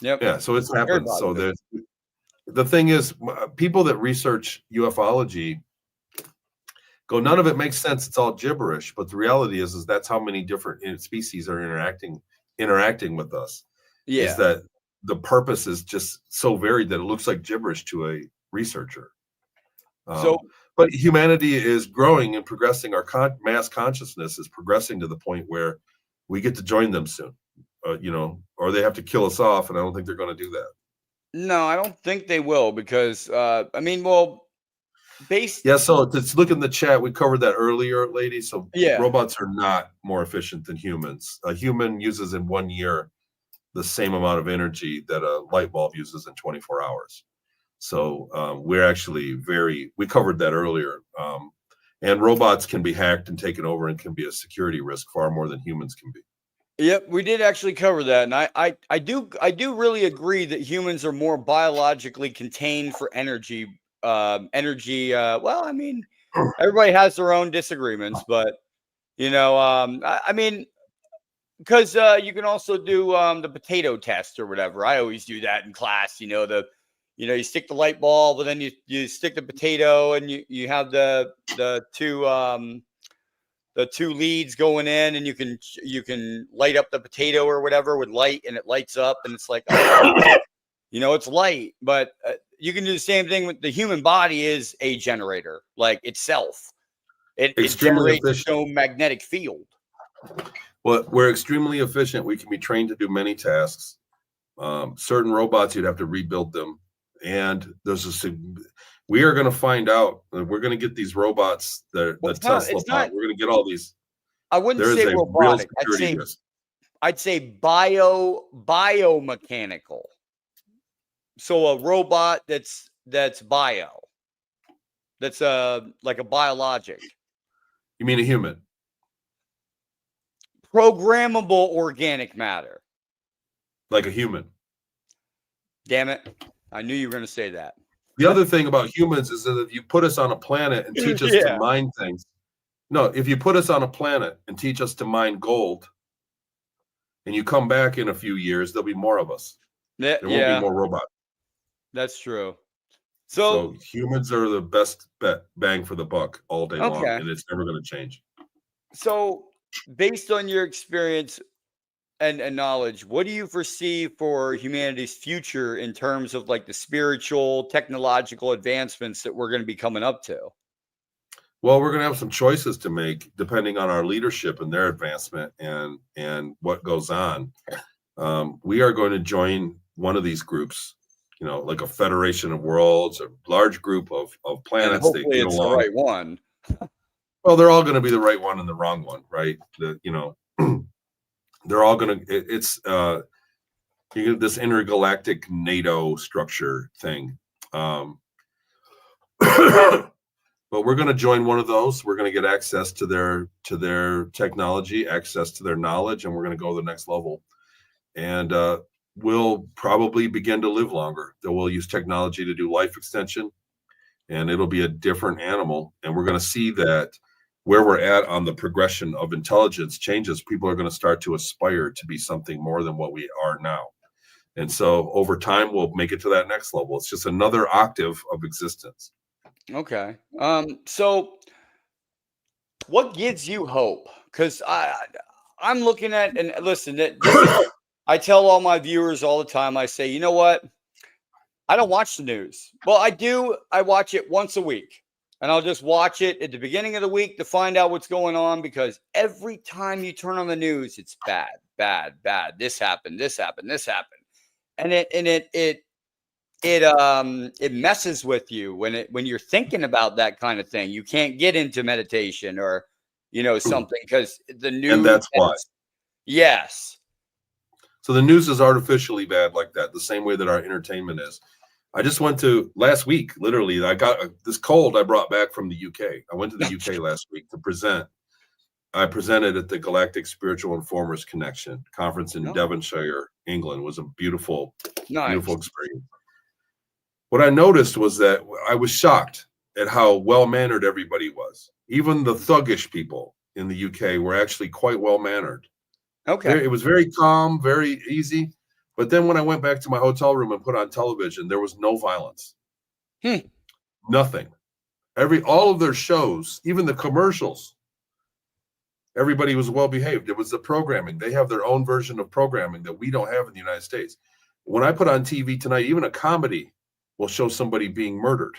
Yep. Yeah, so it's happened. So the thing is, people that research ufology go, none of it makes sense. It's all gibberish. But the reality is that's how many different species are interacting with us. Yeah. Is that the purpose is just so varied that it looks like gibberish to a researcher. But humanity is growing and progressing. Our mass consciousness is progressing to the point where we get to join them soon, or they have to kill us off. And I don't think they're going to do that. No, I don't think they will, because, so let's look in the chat. We covered that earlier, lady. So robots are not more efficient than humans. A human uses in 1 year the same amount of energy that a light bulb uses in 24 hours. So we're actually we covered that earlier. And robots can be hacked and taken over and can be a security risk far more than humans can be. Yep, we did actually cover that, and I do really agree that humans are more biologically contained for energy. Well, I mean, everybody has their own disagreements, but I mean, because you can also do the potato test or whatever. I always do that in class. You stick the light bulb, and then you stick the potato, and you have the two leads going in, and you can light up the potato or whatever with light, and it lights up, and it's like, it's light. But you can do the same thing with the human body. Is a generator like itself. It generates its own magnetic field. Well, we're extremely efficient. We can be trained to do many tasks. Certain robots, you'd have to rebuild them. And we are going to find out. We're going to get these robots that Tesla bought. We're going to get all these. I wouldn't say robotic. I'd say biomechanical. So a robot that's bio. That's like a biologic. You mean a human? Programmable organic matter. Like a human. Damn it. I knew you were going to say that. The other thing about humans is that if you put us on a planet and teach us to mine things. No, if you put us on a planet and teach us to mine gold, and you come back in a few years, there'll be more of us. There won't be more robots. That's true. So humans are the best bang for the buck all day long, and it's never going to change. So based on your experience and knowledge, what do you foresee for humanity's future in terms of like the spiritual, technological advancements that we're going to be coming up to? Well, we're going to have some choices to make depending on our leadership and their advancement and what goes on. We are going to join one of these groups, like a federation of worlds, a large group of planets. And hopefully it's the right one. Well, they're all going to be the right one and the wrong one, right? They're all going to. It's this intergalactic NATO structure thing. But we're going to join one of those. We're going to get access to their technology, access to their knowledge, and we're going to go to the next level. And we'll probably begin to live longer. That we'll use technology to do life extension, and it'll be a different animal. And we're going to see that where we're at on the progression of intelligence changes. People are going to start to aspire to be something more than what we are now. And so over time, we'll make it to that next level. It's just another octave of existence. Okay. So what gives you hope? Because I'm looking at, and listen, I tell all my viewers all the time, I say, you know what? I don't watch the news. Well, I do. I watch it once a week. And I'll just watch it at the beginning of the week to find out what's going on, because every time you turn on the news, it's bad, bad, bad. This happened, this happened, this happened. And it messes with you when you're thinking about that kind of thing. You can't get into meditation or something, because the news. And that's why. Yes. So the news is artificially bad like that, the same way that our entertainment is. I just went to last week, literally, I got this cold I brought back from the UK. I went to the UK last week to present. I presented at the Galactic Spiritual Informers Connection conference in Devonshire, England. It was a beautiful experience. What I noticed was that I was shocked at how well-mannered everybody was. Even the thuggish people in the UK were actually quite well-mannered. Okay. It was very calm, very easy. But then when I went back to my hotel room and put on television, there was no violence. Nothing. All of their shows, even the commercials, everybody was well behaved. It was the programming. They have their own version of programming that we don't have in the United States. When I put on TV tonight, even a comedy will show somebody being murdered.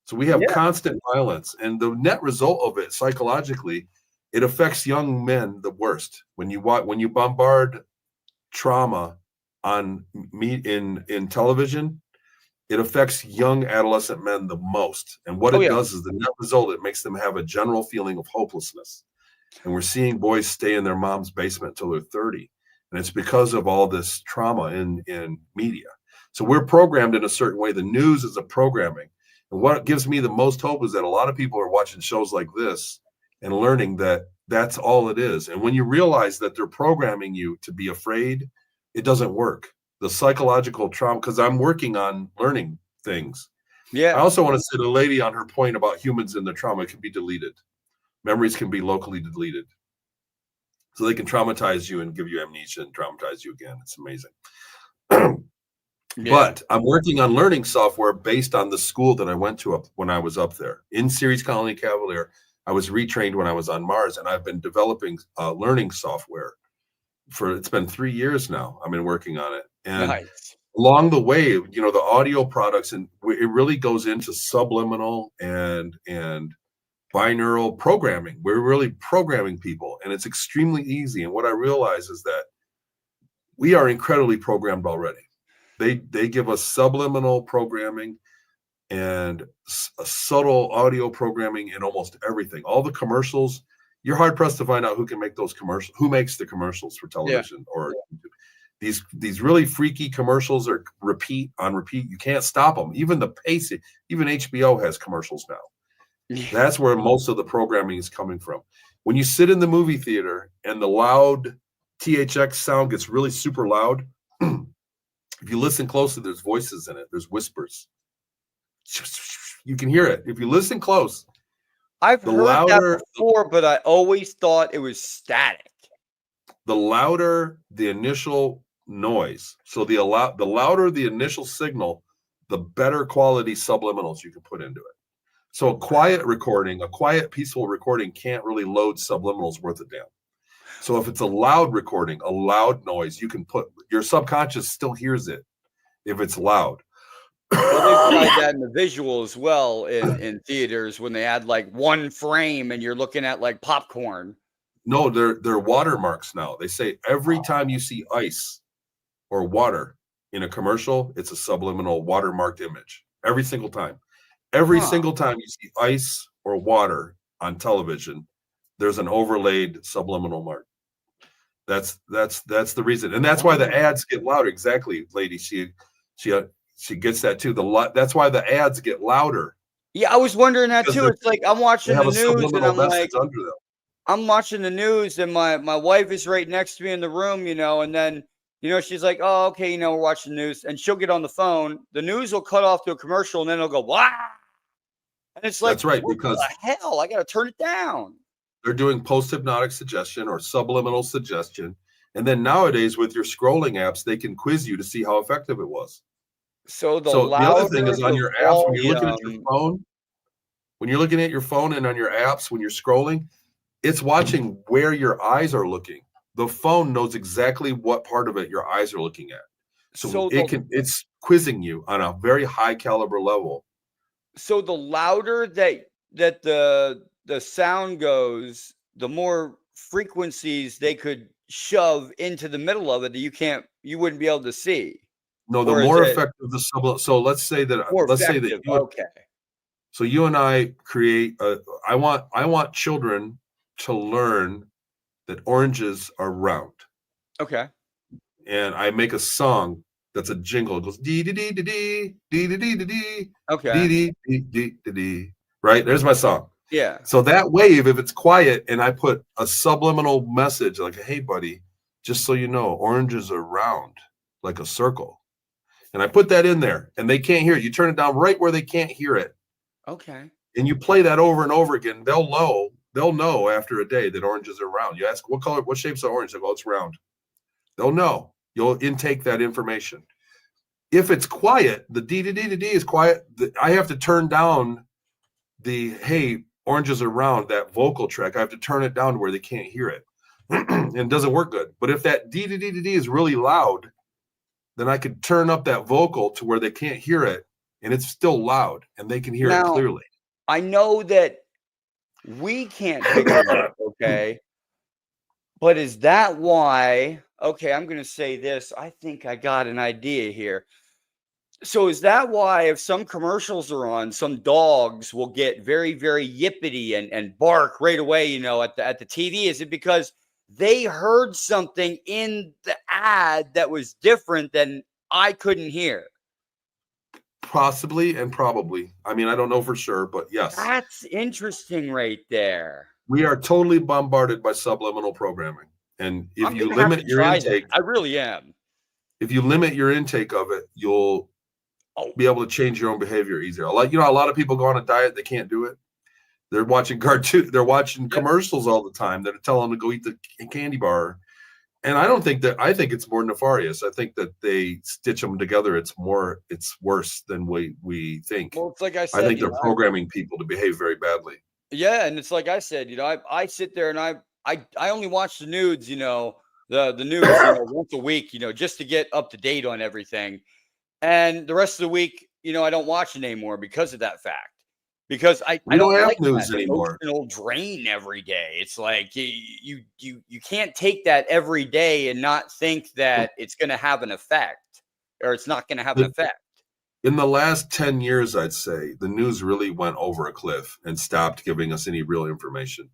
So we have constant violence. And the net result of it, psychologically, it affects young men the worst. When you bombard trauma in television, it affects young adolescent men the most. And what it does is the net result, it makes them have a general feeling of hopelessness. And we're seeing boys stay in their mom's basement till they're 30. And it's because of all this trauma in media. So we're programmed in a certain way. The news is a programming. And what gives me the most hope is that a lot of people are watching shows like this and learning that That's all it is. And when you realize that they're programming you to be afraid, it doesn't work. The psychological trauma, because I'm working on learning things. I also want to say to the lady on her point about humans and their trauma, it can be deleted. Memories can be locally deleted. So they can traumatize you and give you amnesia and traumatize you again. It's amazing. But I'm working on learning software based on the school that I went to when I was up there. In Ceres Colony Cavalier, I was retrained when I was on Mars, and I've been developing learning software it's been 3 years now. I've been working on it. And along the way, the audio products, and it really goes into subliminal and binaural programming. We're really programming people, and it's extremely easy. And what I realize is that we are incredibly programmed already. They give us subliminal programming and a subtle audio programming in almost everything. All the commercials, you're hard pressed to find out who can make those commercials, who makes the commercials for television or these really freaky commercials are repeat. You can't stop them. Even the pacing, even HBO has commercials now. That's where most of the programming is coming from. When you sit in the movie theater and the loud THX sound gets really super loud, if you listen closely, there's voices in it. There's whispers. You can hear it. If you listen close. I've heard that before, but I always thought it was static. The louder the initial noise, so the louder the initial signal, the better quality subliminals you can put into it. So a quiet recording, a quiet, peaceful recording can't really load subliminals worth a damn. So if it's a loud recording, a loud noise, you can put, your subconscious still hears it if it's loud. Well, they tried that in the visual as well in theaters when they add like one frame and you're looking at like popcorn. No, they're watermarks now. They say every time you see ice or water in a commercial, it's a subliminal watermarked image. Every single time. Every single time you see ice or water on television, there's an overlaid subliminal mark. That's the reason. And that's why the ads get louder. Exactly, lady. She gets that too. That's why the ads get louder. Yeah, I was wondering that too. It's like I'm watching the news and I'm like, I'm watching the news and my wife is right next to me in the room, and then, she's like, oh, okay, we're watching the news, and she'll get on the phone. The news will cut off to a commercial and then it'll go, wow. And it's like, that's right, what because the hell? I got to turn it down. They're doing post-hypnotic suggestion or subliminal suggestion. And then nowadays with your scrolling apps, they can quiz you to see how effective it was. So the other thing is on your apps, when you're looking at your phone, and on your apps, when you're scrolling, it's watching where your eyes are looking. The phone knows exactly what part of it your eyes are looking at. So it's quizzing you on a very high caliber level. So the louder that the sound goes, the more frequencies they could shove into the middle of it that you wouldn't be able to see. No, the more effective the subliminal. So let's say that okay. So you and I create I want children to learn that oranges are round. Okay. And I make a song that's a jingle. It goes dee dee dee dee dee dee dee dee dee. Okay. Dee dee dee dee dee. Right? There's my song. Yeah. So that wave, if it's quiet and I put a subliminal message like, hey buddy, just so you know, oranges are round like a circle. And I put that in there and they can't hear it. You turn it down right where they can't hear it. Okay. And you play that over and over again. They'll know after a day that oranges are round. You ask what shape's the orange? They go, it's round. They'll know. You'll intake that information. If it's quiet, the D is quiet. I have to turn down the, hey, oranges are round, that vocal track. I have to turn it down to where they can't hear it. And it doesn't work good. But if that D is really loud, then I could turn up that vocal to where they can't hear it. And it's still loud and they can hear it clearly. I know that we can't figure it out, okay? But is that why, okay, I'm going to say this. I think I got an idea here. So is that why if some commercials are on, some dogs will get very, very yippity and bark right away, at the TV? Is it because they heard something in the ad that was different than I couldn't hear? Possibly and probably. I mean, I don't know for sure, but yes. That's interesting right there. We are totally bombarded by subliminal programming. And if I'm you gonna have limit to your try intake, that. I really am. if you limit your intake of it, you'll be able to change your own behavior easier. A lot of people go on a diet, they can't do it. They're watching cartoon, they're watching commercials all the time that are telling them to go eat the candy bar. And I think it's more nefarious. I think that they stitch them together. It's worse than we think. Well, it's like I I said, think they're programming people to behave very badly. yeah, and it's like I said, I sit there and I only watch the news, the news, once a week, just to get up to date on everything. And the rest of the week, I don't watch it anymore because of that fact. Because I We don't don't have like news that anymore. emotional drain every day. It's like you can't take that every day and not think that it's going to have an effect, or it's not going to have an effect. In the last 10 years, I'd say the news really went over a cliff and stopped giving us any real information.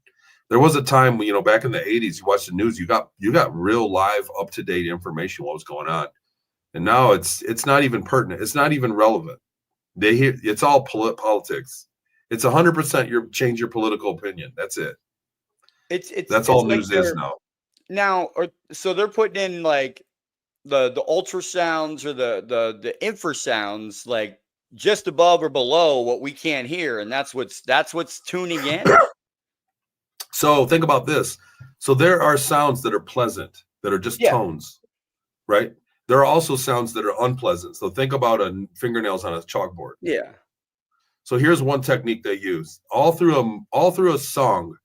There was a time, back in the 80s, you watched the news, you got real live, up-to-date information what was going on. And now it's not even pertinent. It's not even relevant. It's all politics. It's 100% change your political opinion. That's it. That's all news is now. So they're putting in like the ultrasounds or the infrasounds like just above or below what we can't hear, and that's what's tuning in. So think about this. So there are sounds that are pleasant, that are just tones, right? There are also sounds that are unpleasant. So think about fingernails on a chalkboard. Yeah. So here's one technique they use all through a song.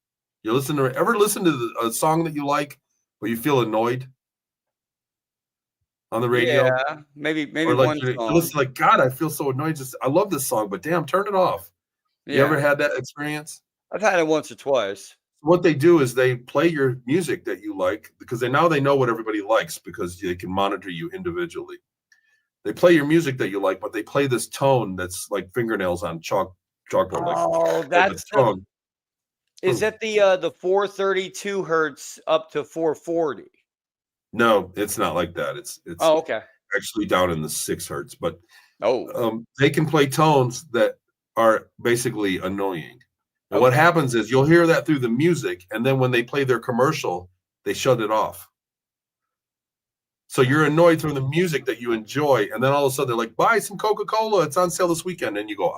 Ever listen to a song that you like, but you feel annoyed on the radio? Yeah, maybe or like one you song. listen like, God, I feel so annoyed. I love this song, but damn, turn it off. Yeah. You ever had that experience? I've had it once or twice. What they do is they play your music that you like because they know what everybody likes because they can monitor you individually. They play your music that you like, but they play this tone that's like fingernails on chalkboard. Oh, that's the tone. Is that the 432 hertz up to 440? No, it's not like that. It's okay. Actually down in the 6 hertz, but they can play tones that are basically annoying. And what happens is you'll hear that through the music, and then when they play their commercial, they shut it off. So you're annoyed through the music that you enjoy, and then all of a sudden they're like, buy some Coca-Cola, it's on sale this weekend. And you go,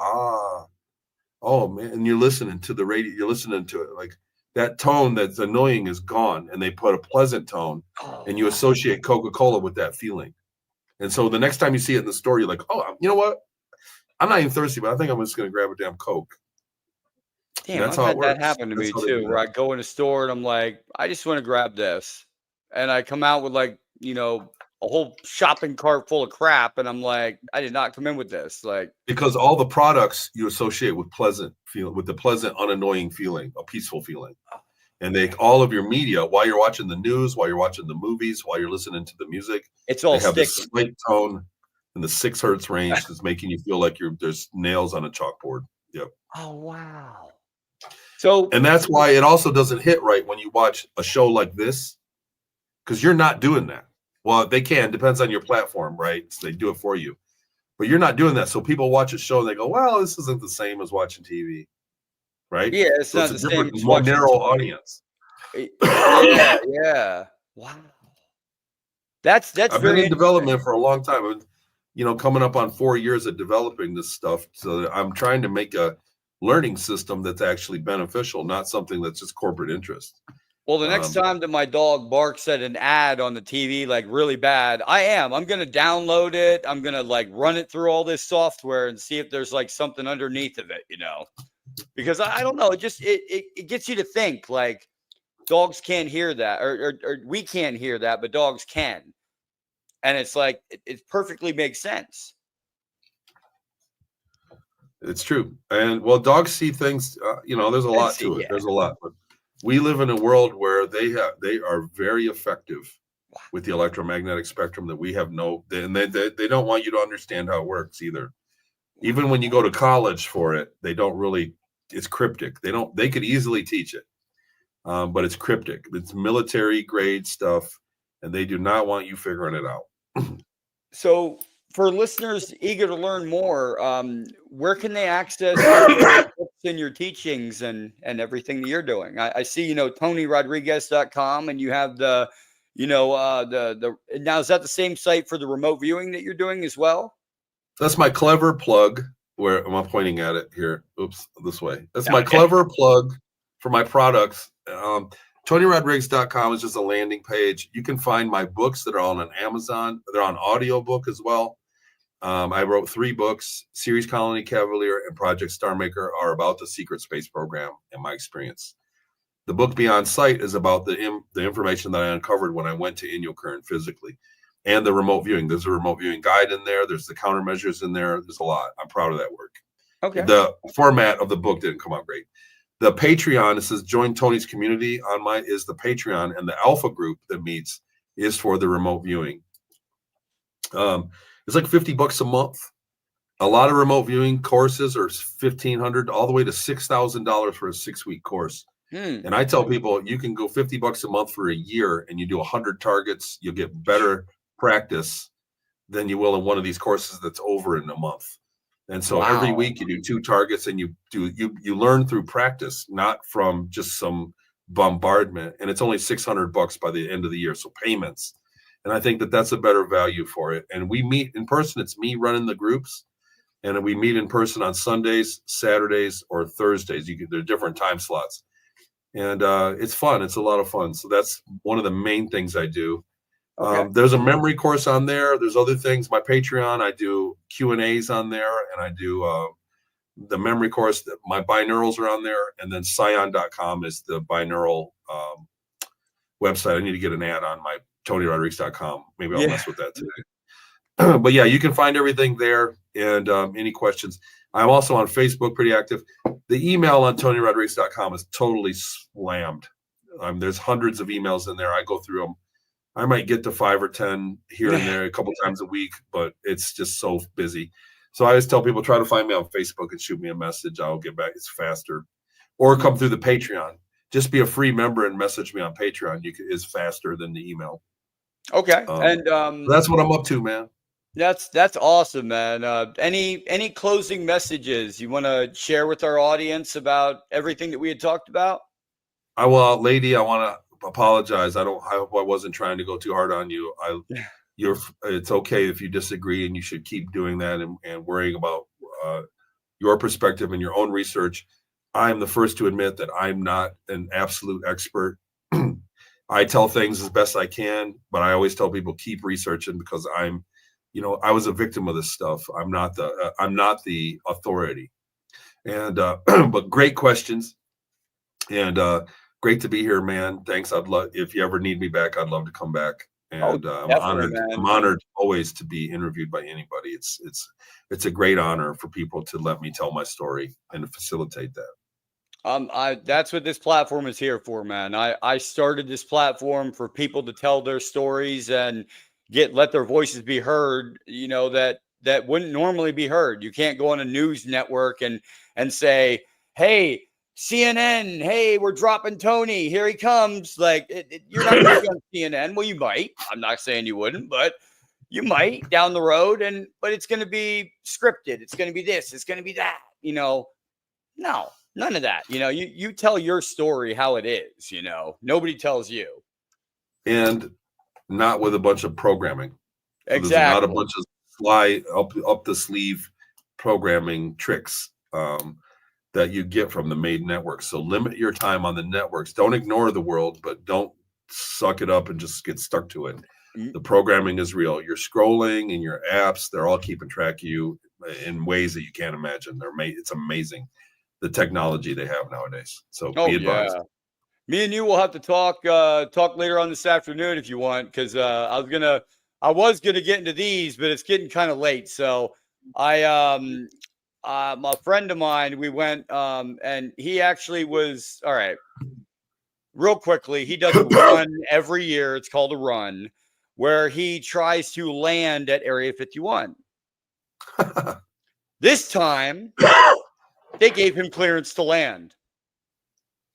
oh man, and you're listening to the radio, you're listening to it. Like that tone that's annoying is gone, and they put a pleasant tone, and you associate Coca-Cola with that feeling. And so the next time you see it in the store, you're like, oh, you know what? I'm not even thirsty, but I think I'm just going to grab a damn Coke. Damn, I've had that happen to me too, where I go in a store and I'm like, I just want to grab this. And I come out with like, a whole shopping cart full of crap. And I'm like, I did not come in with this. Like, because all the products you associate with the pleasant, unannoying feeling, a peaceful feeling. And all of your media, while you're watching the news, while you're watching the movies, while you're listening to the music, it's all they have this slight tone in the 6 hertz range that's making you feel like there's nails on a chalkboard. Yep. Oh, wow. And that's why it also doesn't hit right when you watch a show like this, because you're not doing that. Well, they can, depends on your platform, right? So they do it for you, but you're not doing that. So people watch a show and they go, well, this isn't the same as watching TV, right? Yeah, it's not the same. More narrow audience. Yeah. Wow. That's I've been in development for a long time. Coming up on 4 years of developing this stuff. So I'm trying to make a learning system that's actually beneficial, not something that's just corporate interest. Well, the next time that my dog barks at an ad on the TV, like really bad, I'm going to download it. I'm going to like run it through all this software and see if there's like something underneath of it, because I don't know. It just, it gets you to think like dogs can't hear that or we can't hear that, but dogs can. And it's like, it perfectly makes sense. It's true. And well, dogs see things, there's a lot to it. Yeah. There's a lot, but we live in a world where they are very effective with the electromagnetic spectrum that we have they don't want you to understand how it works either. Even when you go to college for it, they don't really, it's cryptic. They could easily teach it. But it's cryptic. It's military grade stuff, and they do not want you figuring it out. So for listeners eager to learn more, where can they access books in your teachings and everything that you're doing. I see, TonyRodrigues.com, and you have the now, is that the same site for the remote viewing that you're doing as well? That's my clever plug. Where am I pointing at it here? Oops, this way. That's my clever plug for my products. TonyRodrigues.com is just a landing page. You can find my books that are on Amazon. They're on audiobook as well. I wrote 3 books. Ceres Colony Cavalier and Project Starmaker are about the secret space program and my experience. The book Beyond Sight is about the information that I uncovered when I went to Inyokern physically. And the remote viewing. There's a remote viewing guide in there. There's the countermeasures in there. There's a lot. I'm proud of that work. Okay. The format of the book didn't come out great. The Patreon, it says join Tony's community on mine, is the Patreon, and the alpha group that meets is for the remote viewing. It's like $50 a month. A lot of remote viewing courses are $1,500 all the way to $6,000 for a 6-week course. And I tell people you can go $50 a month for a year, and you do 100 targets. You'll get better practice than you will in one of these courses that's over in a month. And so every week you do 2 targets, and you learn through practice, not from just some bombardment. And it's only $600 by the end of the year. So payments. And I think that that's a better value for it. And we meet in person. It's me running the groups, and we meet in person on Sundays, Saturdays, or Thursdays. There are different time slots, and it's fun. It's a lot of fun. So that's one of the main things I do. Okay. There's a memory course on there. There's other things. My Patreon, I do Q&As on there, and I do the memory course. My binaurals are on there, and then Scion.com is the binaural website. I need to get an ad on my TonyRodrigues.com. Maybe I'll mess with that today. But yeah, you can find everything there, and any questions. I'm also on Facebook, pretty active. The email on TonyRodrigues.com is totally slammed. There's hundreds of emails in there. I go through them. I might get to 5 or 10 here and there a couple times a week, but it's just so busy. So I always tell people, try to find me on Facebook and shoot me a message. I'll get back. It's faster. Or come through the Patreon. Just be a free member and message me on Patreon. It's faster than the email. Okay. And that's what I'm up to, man. That's awesome, man. Any closing messages you want to share with our audience about everything that we had talked about? Lady, I want to apologize. I hope I wasn't trying to go too hard on you. It's okay if you disagree, and you should keep doing that and worrying about your perspective and your own research. I'm the first to admit that I'm not an absolute expert. I tell things as best I can, but I always tell people keep researching, because I was a victim of this stuff. I'm not the authority. And but great questions, and great to be here, man. Thanks. I'd love, if you ever need me back, I'd love to come back. And I'm honored. Man. I'm honored always to be interviewed by anybody. It's a great honor for people to let me tell my story and to facilitate that. That's what this platform is here for, man. I started this platform for people to tell their stories and let their voices be heard, that wouldn't normally be heard. You can't go on a news network and say, hey, CNN, hey, we're dropping Tony. Here he comes. Like, you're not going to be on CNN. Well, you might. I'm not saying you wouldn't, but you might down the road. But it's going to be scripted. It's going to be this. It's going to be that. No, none of that. You tell your story how it is. Nobody tells you. And not with a bunch of programming. Exactly. There's not a bunch of fly up the sleeve programming tricks that you get from the main networks. So limit your time on the networks. Don't ignore the world, but don't suck it up and just get stuck to it. The programming is real. You're scrolling in your apps. They're all keeping track of you in ways that you can't imagine. It's amazing, the technology they have nowadays. So be advised. Yeah. Me and you will have to talk later on this afternoon if you want, because I was gonna get into these, but it's getting kind of late. So my friend of mine, we went and he actually was all right. Real quickly, he does a run every year. It's called a run, where he tries to land at Area 51. This time, they gave him clearance to land.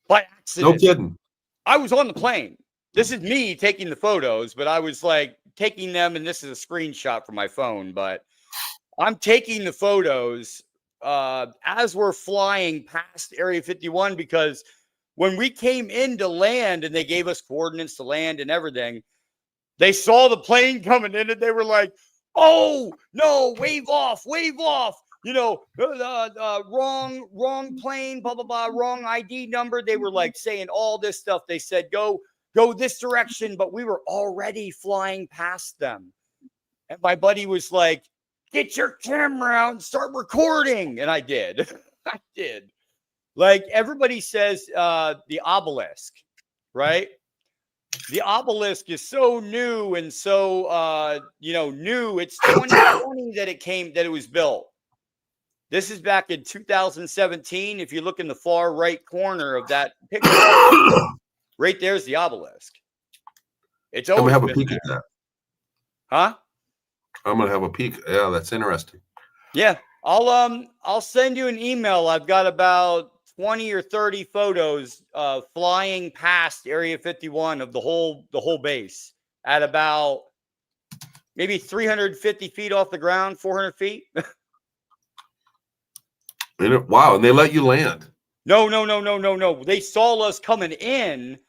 By accident. No kidding. I was on the plane. This is me taking the photos, but I was like taking them, and this is a screenshot from my phone, but I'm taking the photos as we're flying past Area 51, because when we came into land and they gave us coordinates to land and everything, they saw the plane coming in and they were like, oh, no, wave off, wrong plane, blah, blah, blah, wrong ID number. They were like saying all this stuff. They said, go this direction, but we were already flying past them. And my buddy was like, get your camera out and start recording. And I did. I did. Like everybody says, the obelisk, right? The obelisk is so new and so, new. It's 2020 that it was built. This is back in 2017. If you look in the far right corner of that picture, right there's the obelisk. It's I'm always gonna have a been peek there. at that. Huh? I'm gonna have a peek. Yeah, that's interesting. Yeah, I'll send you an email. I've got about 20 or 30 photos flying past Area 51 of the whole base at about maybe 350 feet off the ground, 400 feet. Wow, and they let you land. No. They saw us coming in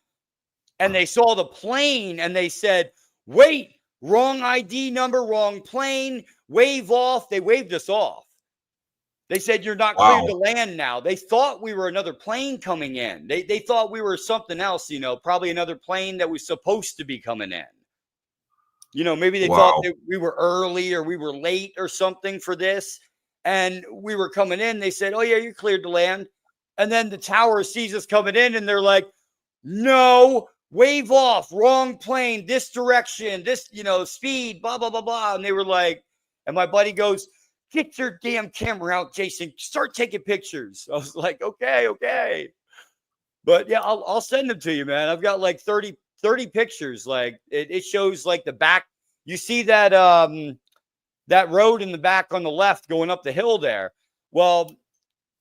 and they saw the plane and they said, wait, wrong ID number, wrong plane, wave off. They waved us off. They said, you're not cleared to land now. They thought we were another plane coming in. They thought we were something else, probably another plane that was supposed to be coming in. Maybe they thought that we were early or we were late or something for this. And we were coming in. They said, oh, yeah, you're cleared to land. And then the tower sees us coming in and they're like, no, wave off, wrong plane, this direction, this, speed, blah, blah, blah, blah. And they were like, and my buddy goes, get your damn camera out, Jason. Start taking pictures. I was like, okay. But yeah, I'll send them to you, man. I've got like 30 pictures. Like it shows like the back. You see that that road in the back on the left going up the hill there. Well,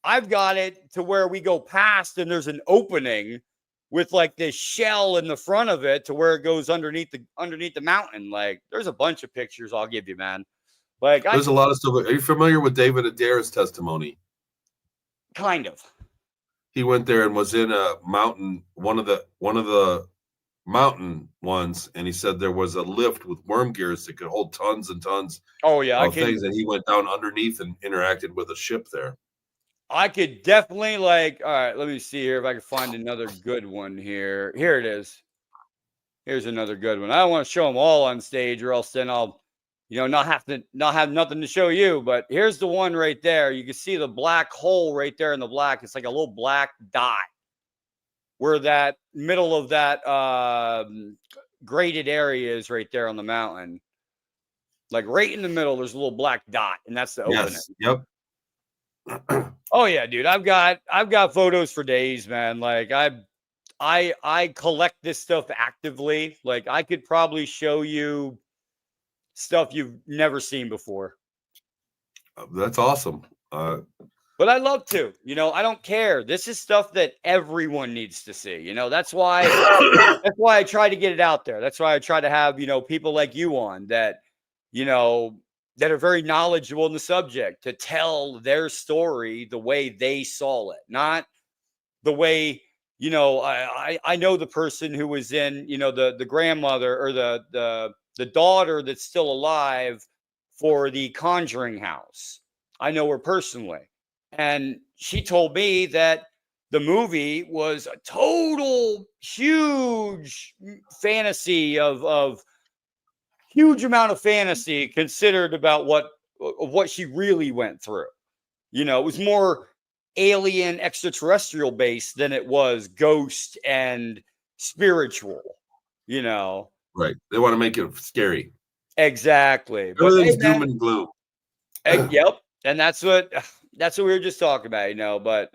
I've got it to where we go past and there's an opening with like this shell in the front of it to where it goes underneath the mountain. Like there's a bunch of pictures I'll give you, man. Like there's a lot of stuff. Are you familiar with David Adair's testimony? Kind of. He went there and was in a mountain, one of the mountain ones, and he said there was a lift with worm gears that could hold tons and tons of things, and he went down underneath and interacted with a ship there. I could definitely all right, let me see here if I can find another good one here. Here it is. Here's another good one. I don't want to show them all on stage or else then I'll not have nothing to show you, but here's the one right there. You can see the black hole right there in the black. It's like a little black dot where that middle of that graded area is right there on the mountain. Like right in the middle, there's a little black dot, and that's the opening. Yep. Oh yeah, dude. I've got photos for days, man. Like I collect this stuff actively. Like I could probably show you stuff you've never seen before. That's awesome. But I love to, I don't care. This is stuff that everyone needs to see. That's why I try to get it out there. That's why I try to have, people like you on that, that are very knowledgeable in the subject to tell their story the way they saw it, not the way, I know the person who was in, the grandmother or the daughter that's still alive for the Conjuring house. I know her personally. And she told me that the movie was a total huge fantasy of huge amount of fantasy considered about what she really went through. It was more alien extraterrestrial based than it was ghost and spiritual, Right. They want to make it scary. Exactly. Everything's doom and gloom. Yep. And that's what we were just talking about, but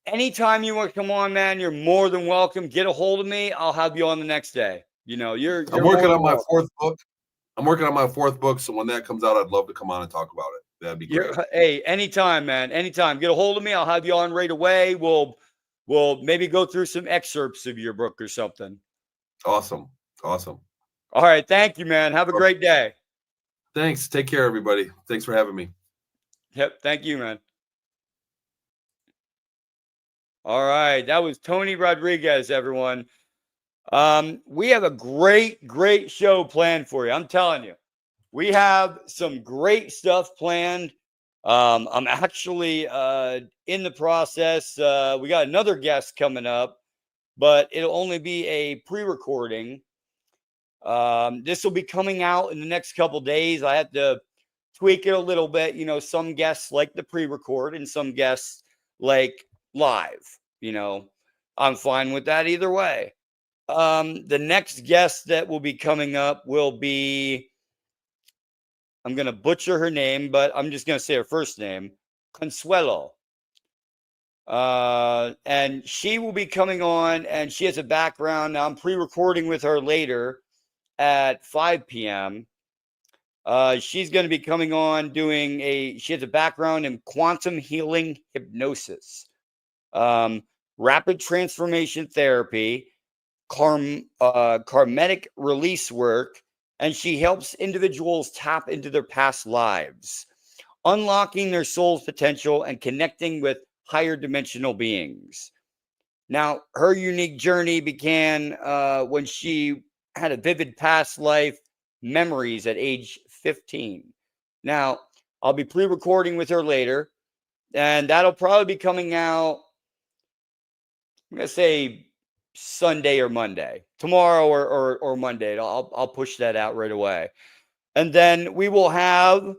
anytime you want to come on, man, you're more than welcome. Get a hold of me. I'll have you on the next day. You're I'm working on my fourth book. So when that comes out, I'd love to come on and talk about it. That'd be great. Hey, anytime, man. Anytime. Get a hold of me. I'll have you on right away. We'll maybe go through some excerpts of your book or something. Awesome. All right. Thank you, man. Have a great day. Thanks. Take care, everybody. Thanks for having me. Yep. Thank you, man. All right. That was Tony Rodrigues, everyone. We have a great show planned for you. I'm telling you, we have some great stuff planned. I'm actually in the process. We got another guest coming up, but it'll only be a pre-recording. This will be coming out in the next couple days. I have to tweak it a little bit. You know, some guests like the pre-record and some guests like live. You know, I'm fine with that either way. The next guest that will be coming up will be, I'm going to butcher her name, but I'm just going to say her first name, Consuelo. And she will be coming on, and she has a background. Now I'm pre-recording with her later at 5 p.m. She's going to be coming on she has a background in quantum healing hypnosis, rapid transformation therapy, karmic release work, and she helps individuals tap into their past lives, unlocking their soul's potential and connecting with higher dimensional beings. Now, her unique journey began when she had a vivid past life memories at age 15. Now, I'll be pre-recording with her later, and that'll probably be coming out, I'm going to say Sunday or Monday, tomorrow or Monday. I'll push that out right away. And then we will have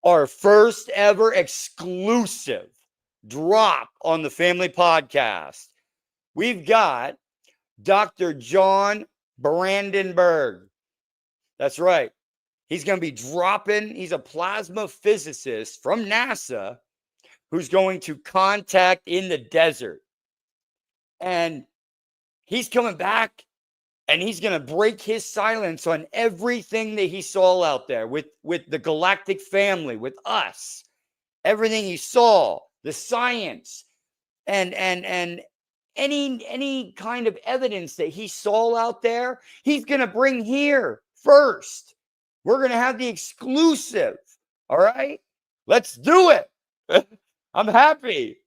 our first ever exclusive drop on the Family Podcast. We've got Dr. John Brandenburg. That's right. He's going to be dropping. He's a plasma physicist from NASA who's going to contact in the desert. And he's coming back and he's going to break his silence on everything that he saw out there with the Galactic Family, with us, everything he saw, the science, and any kind of evidence that he saw out there, he's going to bring here first. We're going to have the exclusive. All right, let's do it. I'm happy.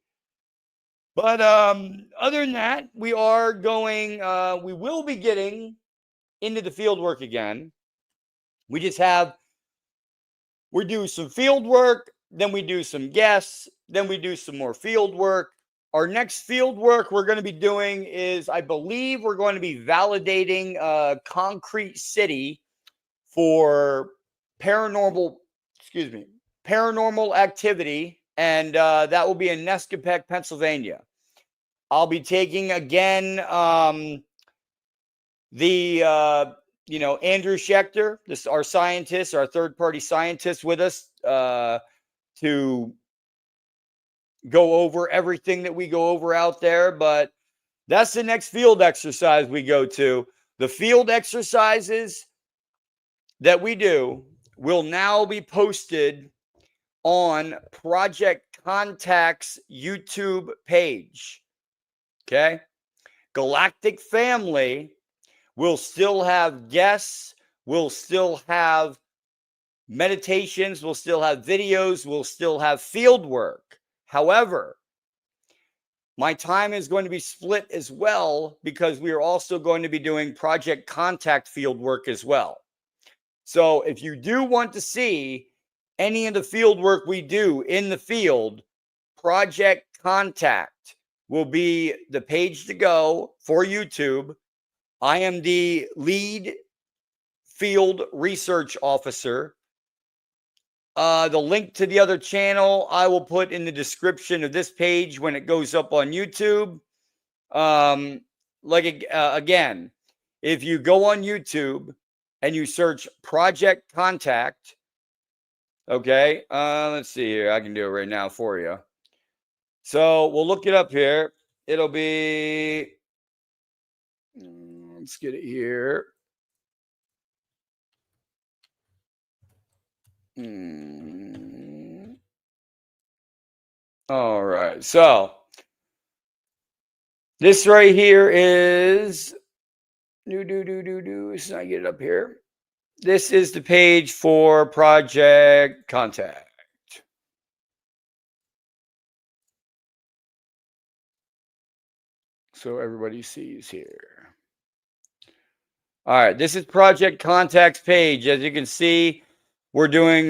But other than that, we will be getting into the field work again. We do some field work, then we do some guests, then we do some more field work. Our next field work we're going to be doing is, I believe we're going to be validating a concrete city for paranormal activity. And that will be in Nescopec, Pennsylvania. I'll be taking again Andrew Schechter, our scientist, our third-party scientist, with us to go over everything that we go over out there. But that's the next field exercise we go to. The field exercises that we do will now be posted on Project Contact's YouTube page. Okay. Galactic Family will still have guests. We'll still have meditations. We'll still have videos. We'll still have field work. However, my time is going to be split as well because we are also going to be doing Project Contact field work as well. So if you do want to see any of the field work we do in the field, Project Contact will be the page to go for YouTube. I am the lead field research officer. The link to the other channel I will put in the description of this page when it goes up on YouTube. Again, if you go on YouTube and you search Project Contact, okay, let's see here. I can do it right now for you. So we'll look it up here. It'll be, let's get it here. All right. So this right here is so I get it up here. this is the page for Project Contact. So everybody sees here. All right, this is Project Contact's page. As you can see, we're doing,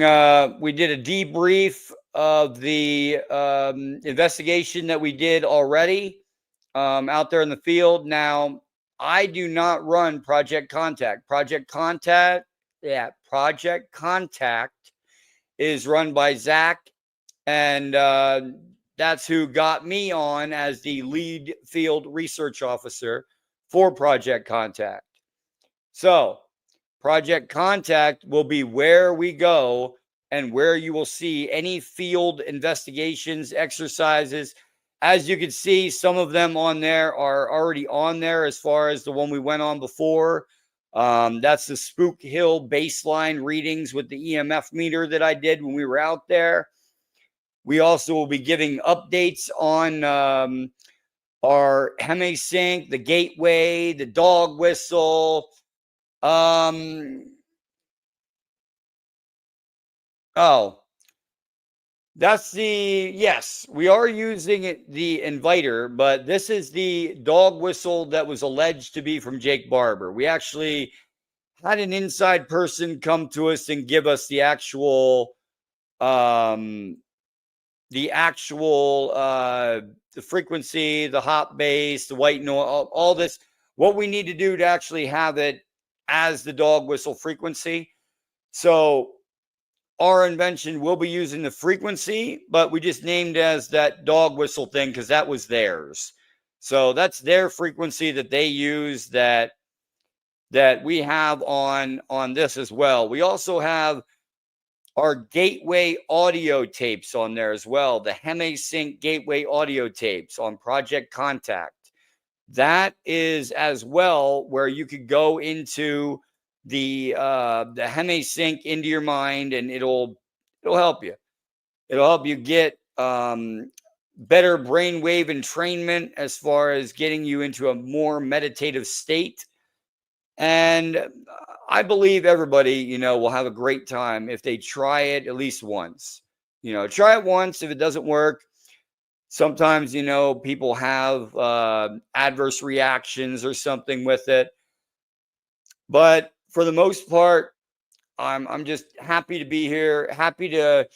we did a debrief of the investigation that we did already out there in the field. Now, I do not run Project Contact. Project Contact is run by Zach, and that's who got me on as the lead field research officer for Project Contact. So, Project Contact will be where we go and where you will see any field investigations, exercises. As you can see, some of them on there are already on there as far as the one we went on before. That's the Spook Hill baseline readings with the EMF meter that I did when we were out there. We also will be giving updates on our Hemisync, the gateway, the dog whistle. Oh, that's yes, we are using it, the inviter, but this is the dog whistle that was alleged to be from Jake Barber. We actually had an inside person come to us and give us the actual, the frequency, the hop base, the white noise, all this, what we need to do to actually have it as the dog whistle frequency. So our invention will be using the frequency, but we just named as that dog whistle thing because that was theirs. So that's their frequency that they use that we have on this as well. We also have our gateway audio tapes on there as well, the Hemisync gateway audio tapes on Project Contact. That is as well where you could go into the Hemisync into your mind, and it'll help you. It'll help you get better brainwave entrainment as far as getting you into a more meditative state. And I believe everybody, will have a great time if they try it at least once. Try it once. If it doesn't work, sometimes, people have adverse reactions or something with it. But for the most part, I'm just happy to be here. Happy to,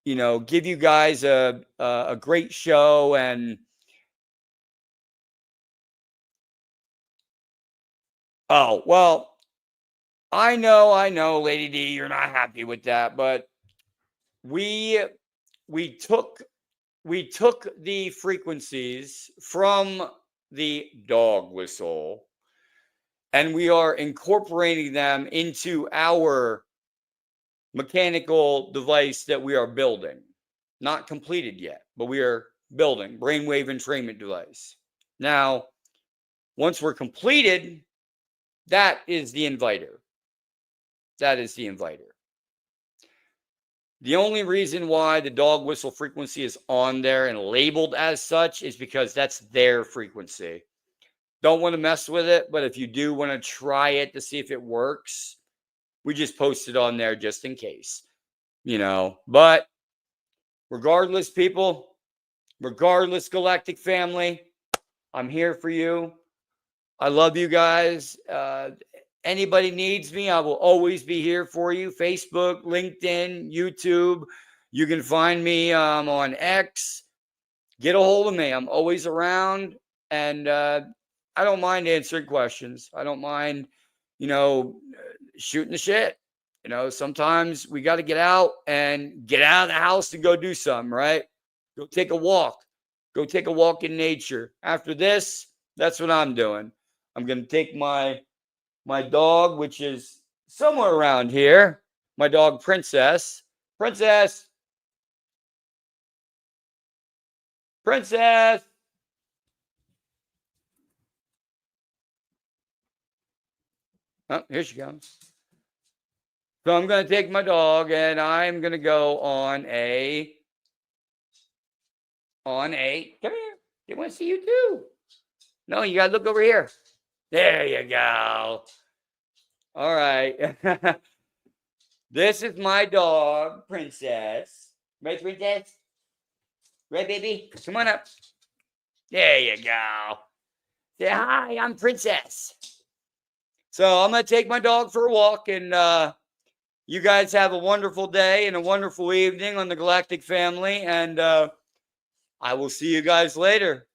give you guys a great show. And oh, well, I know, Lady D, you're not happy with that, but we took the frequencies from the dog whistle, and we are incorporating them into our mechanical device that we are building. Not completed yet, but we are building brainwave entrainment device. Now, once we're completed, that is the inviter. That is the inviter. The only reason why the dog whistle frequency is on there and labeled as such is because that's their frequency. Don't want to mess with it, but if you do want to try it to see if it works, we just post it on there just in case, But regardless, people, regardless, Galactic Family, I'm here for you. I love you guys. Anybody needs me, I will always be here for you. Facebook, LinkedIn, YouTube. You can find me on X. Get a hold of me. I'm always around, and I don't mind answering questions. I don't mind, shooting the shit. Sometimes we got to get out of the house and go do something, right? Go take a walk. Go take a walk in nature. After this, that's what I'm doing. I'm going to take my dog, which is somewhere around here. My dog, Princess. Princess. Princess. Oh, here she comes. So I'm going to take my dog and I'm going to go on a, come here. They want to see you too. No, you got to look over here. There you go. All right. This is my dog, Princess. Right, Princess? Right, baby? Come on up. There you go. Say hi, I'm Princess. So I'm going to take my dog for a walk, and you guys have a wonderful day and a wonderful evening on the Galactic Family, and I will see you guys later.